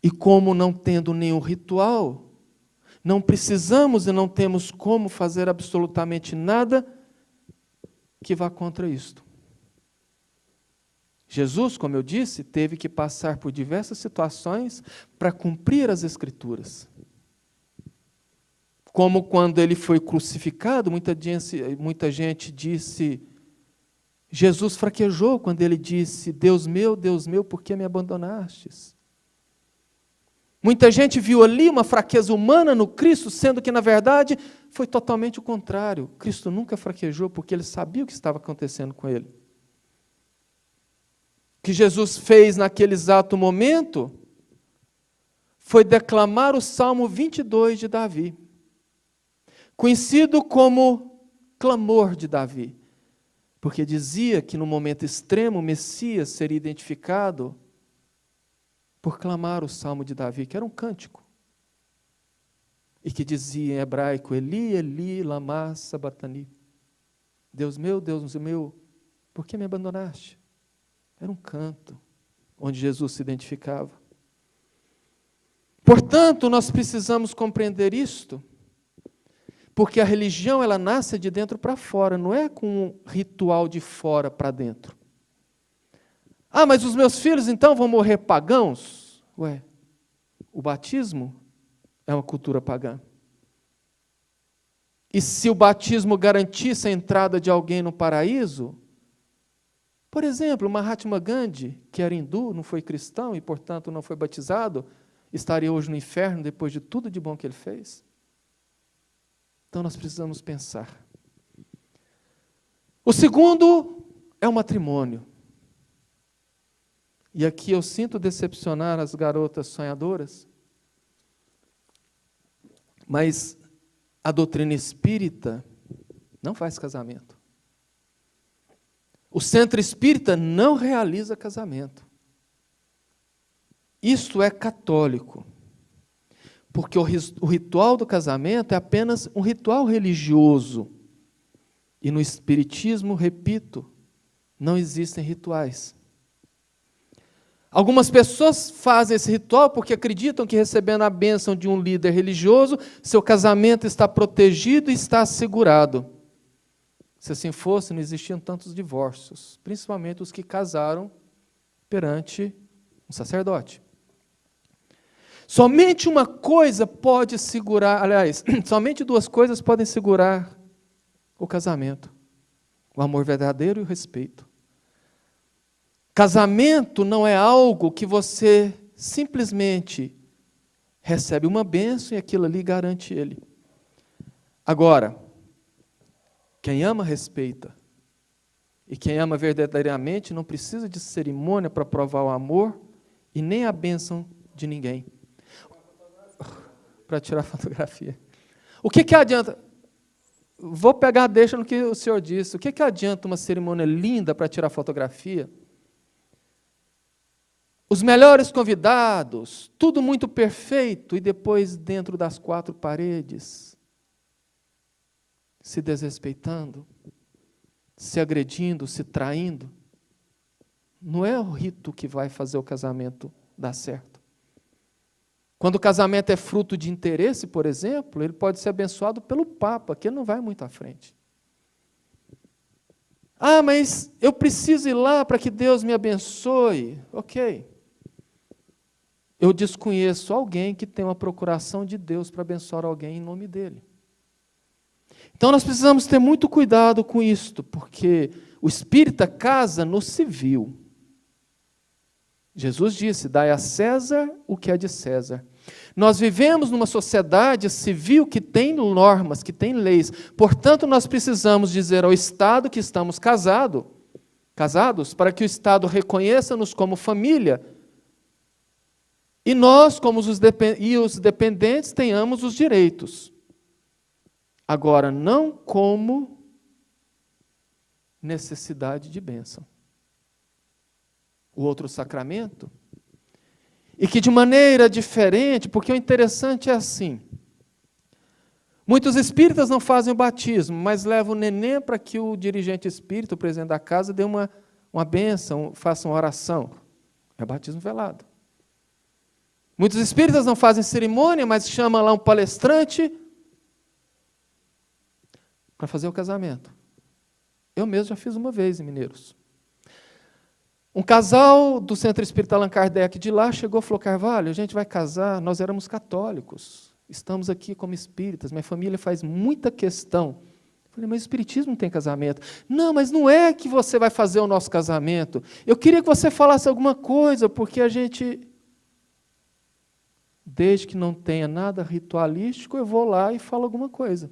E como não tendo nenhum ritual, não precisamos e não temos como fazer absolutamente nada que vá contra isto. Jesus, como eu disse, teve que passar por diversas situações para cumprir as Escrituras. Como quando ele foi crucificado, muita gente disse, Jesus fraquejou quando ele disse, Deus meu, por que me abandonastes? Muita gente viu ali uma fraqueza humana no Cristo, sendo que, na verdade, foi totalmente o contrário. Cristo nunca fraquejou, porque ele sabia o que estava acontecendo com ele. O que Jesus fez naquele exato momento foi declamar o Salmo 22 de Davi. conhecido como clamor de Davi, porque dizia que no momento extremo o Messias seria identificado por clamar o Salmo de Davi, que era um cântico, e que dizia em hebraico, Eli, Eli, lama sabachthani, Deus meu, por que me abandonaste? Era um canto, onde Jesus se identificava. Portanto, nós precisamos compreender isto, porque a religião, ela nasce de dentro para fora, não é com um ritual de fora para dentro. Ah, mas os meus filhos então vão morrer pagãos? Ué, o batismo é uma cultura pagã. E se o batismo garantisse a entrada de alguém no paraíso, por exemplo, Mahatma Gandhi, que era hindu, não foi cristão e, portanto, não foi batizado, estaria hoje no inferno depois de tudo de bom que ele fez? Então nós precisamos pensar. O segundo é o matrimônio. E aqui eu sinto decepcionar as garotas sonhadoras, mas a doutrina espírita não faz casamento. O centro espírita não realiza casamento. Isto é católico. Porque o ritual do casamento é apenas um ritual religioso. E no espiritismo, repito, não existem rituais. Algumas pessoas fazem esse ritual porque acreditam que recebendo a bênção de um líder religioso, seu casamento está protegido e está assegurado. Se assim fosse, não existiam tantos divórcios, principalmente os que casaram perante um sacerdote. Somente uma coisa pode segurar, aliás, somente duas coisas podem segurar o casamento: o amor verdadeiro e o respeito. Casamento não é algo que você simplesmente recebe uma bênção e aquilo ali garante ele. Agora, quem ama, respeita. E quem ama verdadeiramente não precisa de cerimônia para provar o amor e nem a bênção de ninguém. Para tirar fotografia. O que adianta? Vou pegar a deixa no que o senhor disse. O que adianta uma cerimônia linda para tirar fotografia? Os melhores convidados, tudo muito perfeito, e depois dentro das quatro paredes, se desrespeitando, se agredindo, se traindo. Não é o rito que vai fazer o casamento dar certo. Quando o casamento é fruto de interesse, por exemplo, ele pode ser abençoado pelo Papa, que ele não vai muito à frente. Ah, mas eu preciso ir lá para que Deus me abençoe. Ok. Eu desconheço alguém que tem uma procuração de Deus para abençoar alguém em nome dele. Então nós precisamos ter muito cuidado com isto, porque o espírita casa no civil. Jesus disse, dai a César o que é de César. Nós vivemos numa sociedade civil que tem normas, que tem leis. Portanto, nós precisamos dizer ao Estado que estamos casados, para que o Estado reconheça-nos como família. E nós, como os dependentes, tenhamos os direitos. Agora, não como necessidade de bênção. O outro sacramento, e que de maneira diferente, porque o interessante é assim, muitos espíritas não fazem o batismo, mas levam o neném para que o dirigente espírita, o presidente da casa, dê uma bênção, faça uma oração. É batismo velado. Muitos espíritas não fazem cerimônia, mas chamam lá um palestrante para fazer o casamento. Eu mesmo já fiz uma vez em Mineiros. Um casal do Centro Espírita Allan Kardec de lá chegou e falou, Carvalho, a gente vai casar, nós éramos católicos, estamos aqui como espíritas, minha família faz muita questão. Eu falei, mas o espiritismo não tem casamento. Não, mas não é que você vai fazer o nosso casamento. Eu queria que você falasse alguma coisa, porque a gente, desde que não tenha nada ritualístico, eu vou lá e falo alguma coisa.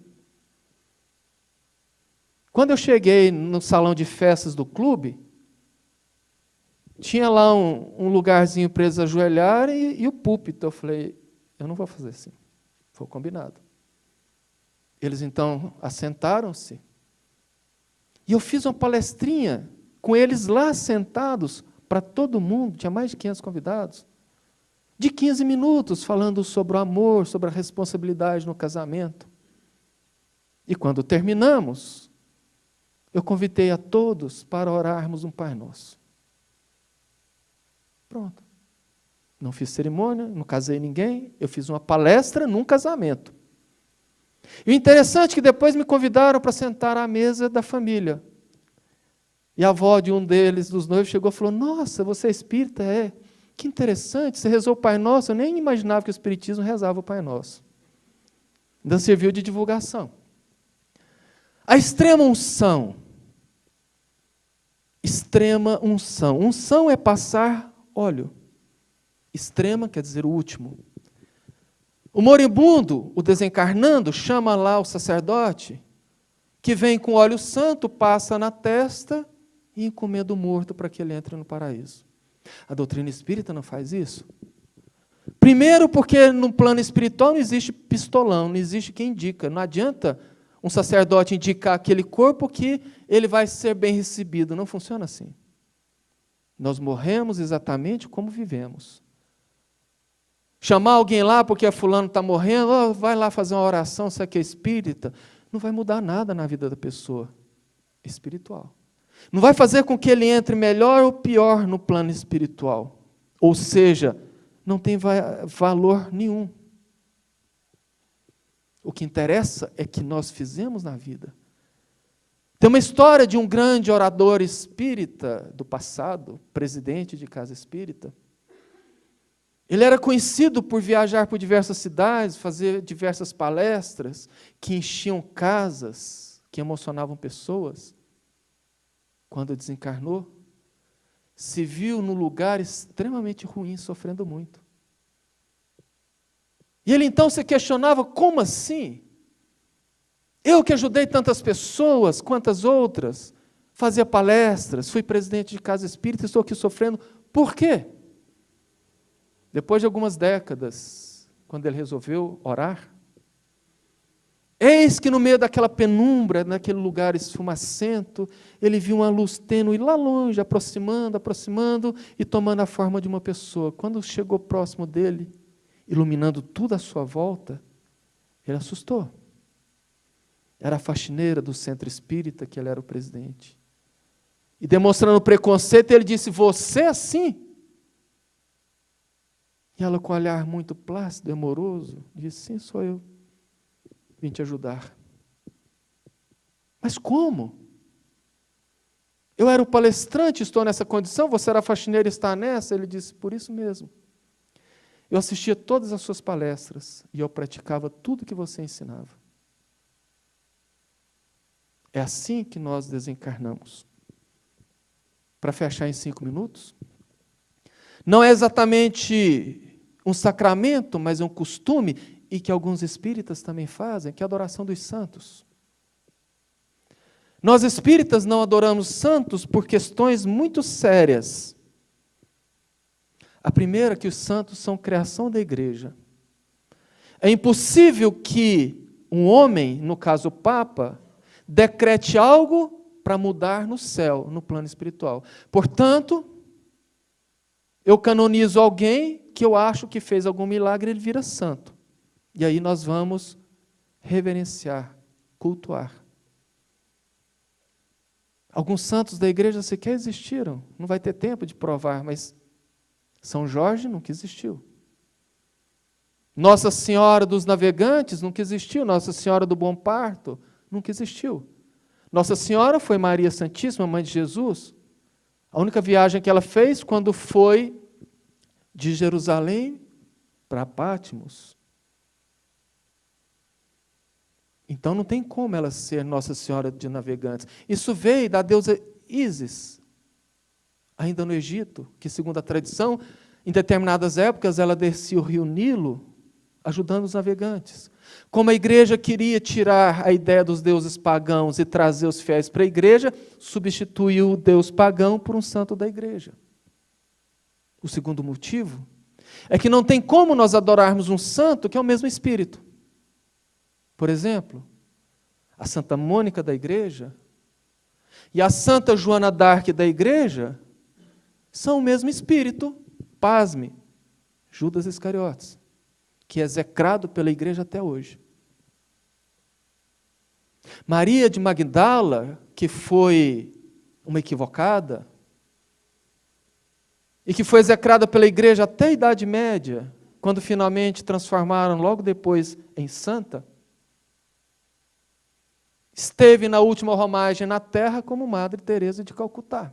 Quando eu cheguei no salão de festas do clube, tinha lá um lugarzinho para eles ajoelharem e o púlpito. Eu falei, eu não vou fazer assim. Foi combinado. Eles então assentaram-se. E eu fiz uma palestrinha com eles lá sentados, para todo mundo, tinha mais de 500 convidados, de 15 minutos, falando sobre o amor, sobre a responsabilidade no casamento. E quando terminamos, eu convidei a todos para orarmos um Pai Nosso. Pronto. Não fiz cerimônia, não casei ninguém, eu fiz uma palestra num casamento. E o interessante é que depois me convidaram para sentar à mesa da família. E a avó de um deles, dos noivos, chegou e falou: nossa, você é espírita? É. Que interessante, você rezou o Pai Nosso, eu nem imaginava que o espiritismo rezava o Pai Nosso. Ainda serviu de divulgação. A extrema unção. Extrema unção. Unção é passar óleo. Extrema quer dizer o último. O moribundo, o desencarnando, chama lá o sacerdote, que vem com óleo santo, passa na testa e encomenda o morto para que ele entre no paraíso. A doutrina espírita não faz isso. Primeiro, porque no plano espiritual não existe pistolão, não existe quem indica. Não adianta um sacerdote indicar aquele corpo que ele vai ser bem recebido. Não funciona assim. Nós morremos exatamente como vivemos. Chamar alguém lá porque fulano está morrendo, oh, vai lá fazer uma oração, você que é espírita, não vai mudar nada na vida da pessoa espiritual. Não vai fazer com que ele entre melhor ou pior no plano espiritual. Ou seja, não tem valor nenhum. O que interessa é que nós fizemos na vida. Tem uma história de um grande orador espírita do passado, presidente de casa espírita. Ele era conhecido por viajar por diversas cidades, fazer diversas palestras que enchiam casas, que emocionavam pessoas. Quando desencarnou, se viu num lugar extremamente ruim, sofrendo muito. E ele então se questionava: como assim? Eu que ajudei tantas pessoas, quantas outras, fazia palestras, fui presidente de casa espírita, estou aqui sofrendo, por quê? Depois de algumas décadas, quando ele resolveu orar, eis que no meio daquela penumbra, naquele lugar esfumacento, ele viu uma luz tênue lá longe, aproximando, e tomando a forma de uma pessoa. Quando chegou próximo dele, iluminando tudo à sua volta, ele assustou. Era a faxineira do centro espírita, que ele era o presidente. E demonstrando preconceito, ele disse: você é assim? E ela, com um olhar muito plácido, amoroso, disse: sim, sou eu. Vim te ajudar. Mas como? Eu era o palestrante, estou nessa condição, você era a faxineira e está nessa? Ele disse: por isso mesmo. Eu assistia todas as suas palestras e eu praticava tudo que você ensinava. É assim que nós desencarnamos. Para fechar em 5 minutos, não é exatamente um sacramento, mas é um costume, e que alguns espíritas também fazem, que é a adoração dos santos. Nós espíritas não adoramos santos por questões muito sérias. A primeira é que os santos são criação da igreja. É impossível que um homem, no caso o Papa, decrete algo para mudar no céu, no plano espiritual. Portanto, eu canonizo alguém que eu acho que fez algum milagre, ele vira santo. E aí nós vamos reverenciar, cultuar. Alguns santos da igreja sequer existiram, não vai ter tempo de provar, mas São Jorge nunca existiu. Nossa Senhora dos Navegantes nunca existiu, Nossa Senhora do Bom Parto nunca existiu. Nossa Senhora foi Maria Santíssima, mãe de Jesus. A única viagem que ela fez quando foi de Jerusalém para Patmos. Então não tem como ela ser Nossa Senhora de Navegantes. Isso veio da deusa Ísis, ainda no Egito, que segundo a tradição, em determinadas épocas ela descia o rio Nilo, ajudando os navegantes. Como a igreja queria tirar a ideia dos deuses pagãos e trazer os fiéis para a igreja, substituiu o deus pagão por um santo da igreja. O segundo motivo é que não tem como nós adorarmos um santo que é o mesmo Espírito. Por exemplo, a Santa Mônica da igreja e a Santa Joana d'Arc da igreja são o mesmo espírito, pasme, Judas Iscariotes, que é execrado pela igreja até hoje. Maria de Magdala, que foi uma equivocada, e que foi execrada pela igreja até a Idade Média, quando finalmente transformaram logo depois em santa, esteve na última romagem na terra como Madre Teresa de Calcutá.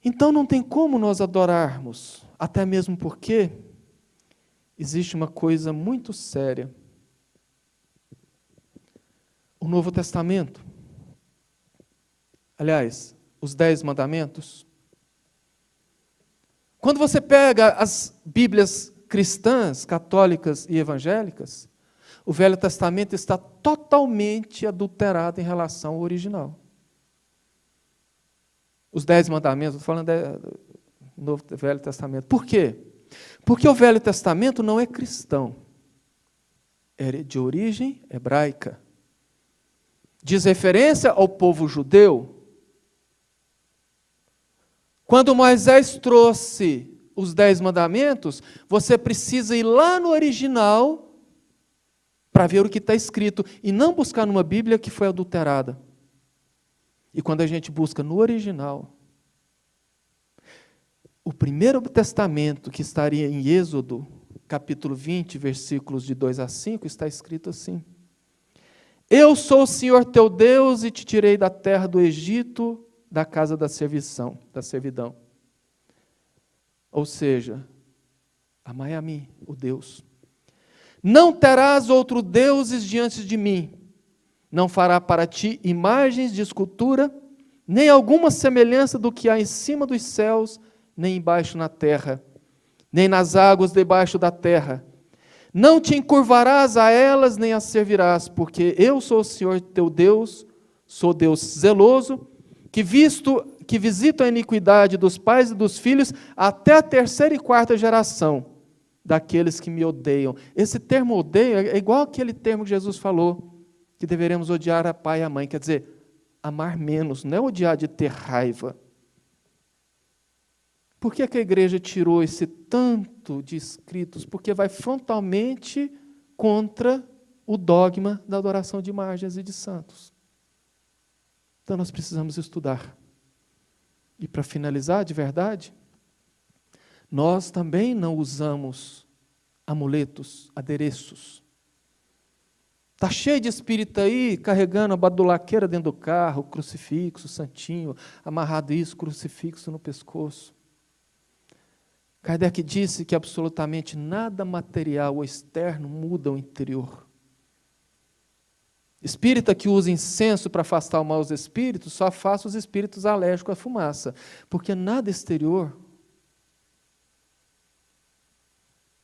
Então não tem como nós adorarmos, até mesmo porque existe uma coisa muito séria. O Novo Testamento, aliás, os 10 mandamentos. Quando você pega as Bíblias cristãs, católicas e evangélicas, o Velho Testamento está totalmente adulterado em relação ao original. Os 10 mandamentos, estou falando do Novo Velho Testamento. Por quê? Porque o Velho Testamento não é cristão. É de origem hebraica. Diz referência ao povo judeu. Quando Moisés trouxe os 10 mandamentos, você precisa ir lá no original para ver o que está escrito, e não buscar numa Bíblia que foi adulterada. E quando a gente busca no original, o primeiro testamento, que estaria em Êxodo, capítulo 20, versículos de 2 a 5, está escrito assim: Eu sou o Senhor teu Deus e te tirei da terra do Egito, da casa da servidão. Ou seja, amai a mim, o Deus. Não terás outros deuses diante de mim. Não fará para ti imagens de escultura, nem alguma semelhança do que há em cima dos céus, nem embaixo na terra, nem nas águas debaixo da terra. Não te encurvarás a elas, nem as servirás, porque eu sou o Senhor teu Deus, sou Deus zeloso, que visito a iniquidade dos pais e dos filhos até a 3ª e 4ª geração daqueles que me odeiam. Esse termo odeio é igual aquele termo que Jesus falou, que deveremos odiar a pai e a mãe, quer dizer, amar menos, não é odiar de ter raiva. Por que a igreja tirou esse tanto de escritos? Porque vai frontalmente contra o dogma da adoração de imagens e de santos. Então nós precisamos estudar. E para finalizar, de verdade, nós também não usamos amuletos, adereços. Está cheio de espírita aí, carregando a badulaqueira dentro do carro, crucifixo, santinho, amarrado isso, crucifixo no pescoço. Kardec disse que absolutamente nada material ou externo muda o interior. Espírita que usa incenso para afastar o mal dos espíritos, só afasta os espíritos alérgicos à fumaça, porque nada exterior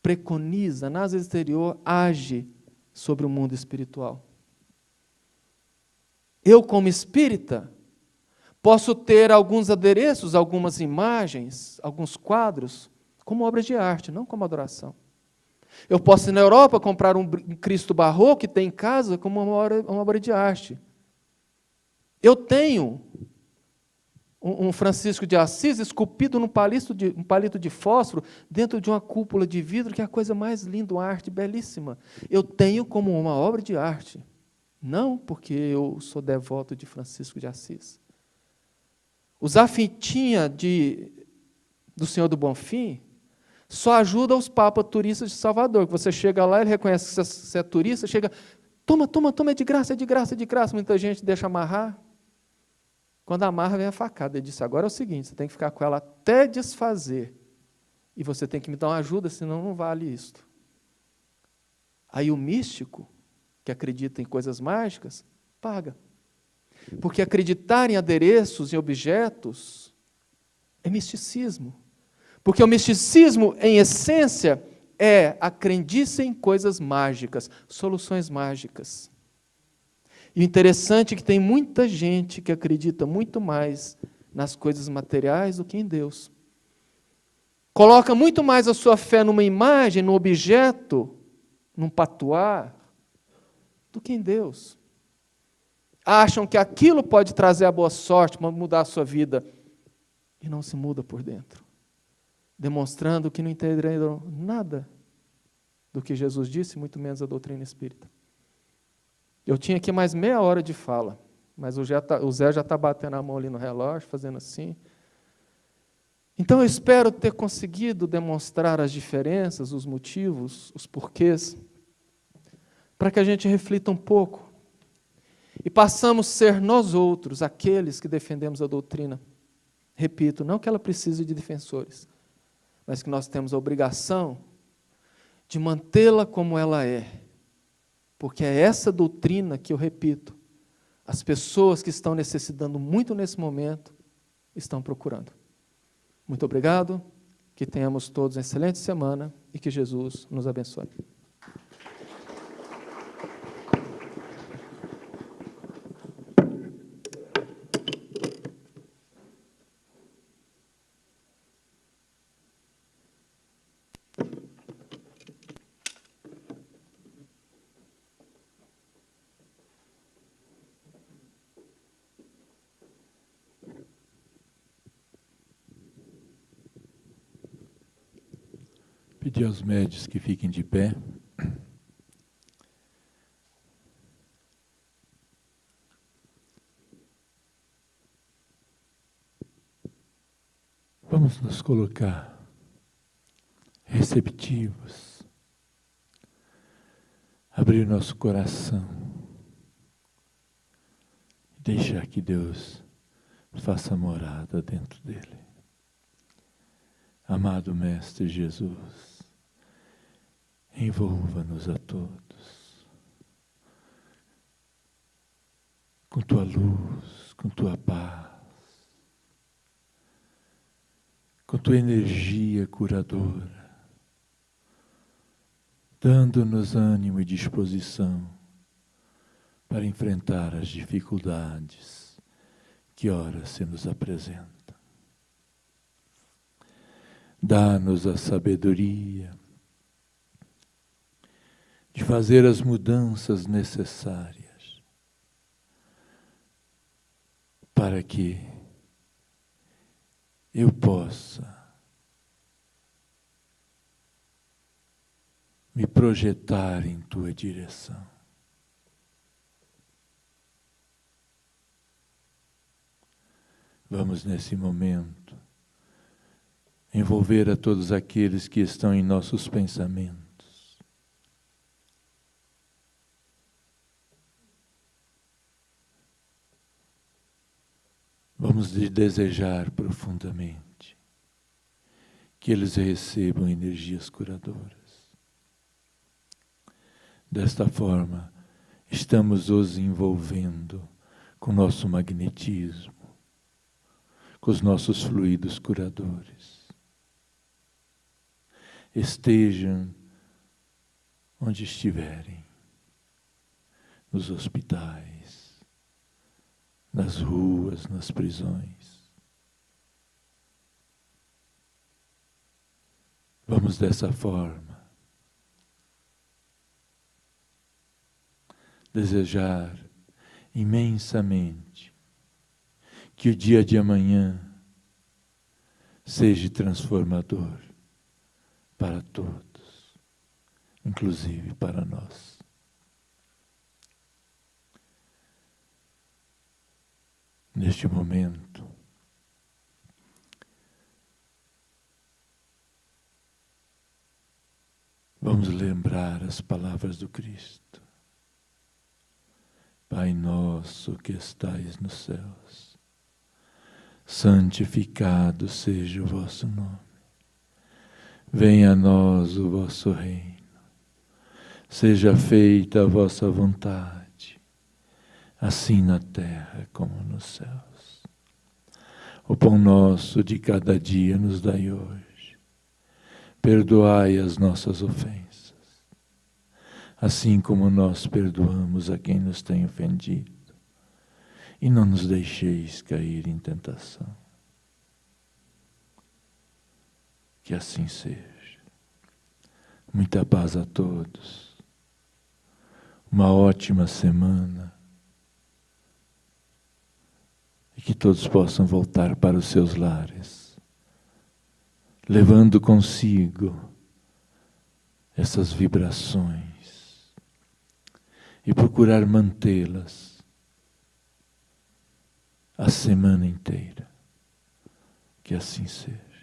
preconiza, nada exterior age sobre o mundo espiritual. Eu, como espírita, posso ter alguns adereços, algumas imagens, alguns quadros, como obra de arte, não como adoração. Eu posso ir na Europa comprar um Cristo barroco que tem em casa como uma obra de arte. Eu tenho um Francisco de Assis esculpido num palito de fósforo dentro de uma cúpula de vidro, que é a coisa mais linda, uma arte belíssima. Eu tenho como uma obra de arte, não porque eu sou devoto de Francisco de Assis. Usar fitinha do Senhor do Bonfim só ajuda os papas turistas de Salvador, que você chega lá, ele reconhece que você é turista, chega, toma, é de graça, é de graça, é de graça. Muita gente deixa amarrar. Quando amarra, vem a facada. Ele disse, agora é o seguinte, você tem que ficar com ela até desfazer. E você tem que me dar uma ajuda, senão não vale isto. Aí o místico, que acredita em coisas mágicas, paga. Porque acreditar em adereços, em objetos, é misticismo. Porque o misticismo, em essência, é a crendice em coisas mágicas, soluções mágicas. E o interessante é que tem muita gente que acredita muito mais nas coisas materiais do que em Deus. Coloca muito mais a sua fé numa imagem, num objeto, num patuá, do que em Deus. Acham que aquilo pode trazer a boa sorte, mudar a sua vida, e não se muda por dentro, demonstrando que não entenderam nada do que Jesus disse, muito menos a doutrina espírita. Eu tinha aqui mais meia hora de fala, mas o Zé já está batendo a mão ali no relógio, fazendo assim. Então eu espero ter conseguido demonstrar as diferenças, os motivos, os porquês, para que a gente reflita um pouco e passamos a ser nós outros, aqueles que defendemos a doutrina. Repito, não que ela precise de defensores, mas que nós temos a obrigação de mantê-la como ela é, porque é essa doutrina que, eu repito, as pessoas que estão necessitando muito nesse momento estão procurando. Muito obrigado, que tenhamos todos uma excelente semana e que Jesus nos abençoe. Pedir aos médios que fiquem de pé. Vamos nos colocar receptivos, abrir nosso coração e deixar que Deus faça morada dentro dele. Amado Mestre Jesus, envolva-nos a todos com tua luz, com tua paz, com tua energia curadora, dando-nos ânimo e disposição para enfrentar as dificuldades que ora se nos apresentam. Dá-nos a sabedoria de fazer as mudanças necessárias para que eu possa me projetar em tua direção. Vamos nesse momento envolver a todos aqueles que estão em nossos pensamentos. Vamos lhe desejar profundamente que eles recebam energias curadoras. Desta forma, estamos os envolvendo com o nosso magnetismo, com os nossos fluidos curadores. Estejam onde estiverem, nos hospitais, nas ruas, nas prisões. Vamos dessa forma desejar imensamente que o dia de amanhã seja transformador para todos, inclusive para nós. Neste momento, vamos lembrar as palavras do Cristo. Pai nosso que estais nos céus, santificado seja o vosso nome. Venha a nós o vosso reino. Seja feita a vossa vontade, assim na terra como nos céus. O pão nosso de cada dia nos dai hoje. Perdoai as nossas ofensas, assim como nós perdoamos a quem nos tem ofendido. E não nos deixeis cair em tentação. Que assim seja. Muita paz a todos. uma ótima semana e que todos possam voltar para os seus lares, levando consigo essas vibrações e procurar mantê-las a semana inteira. Que assim seja.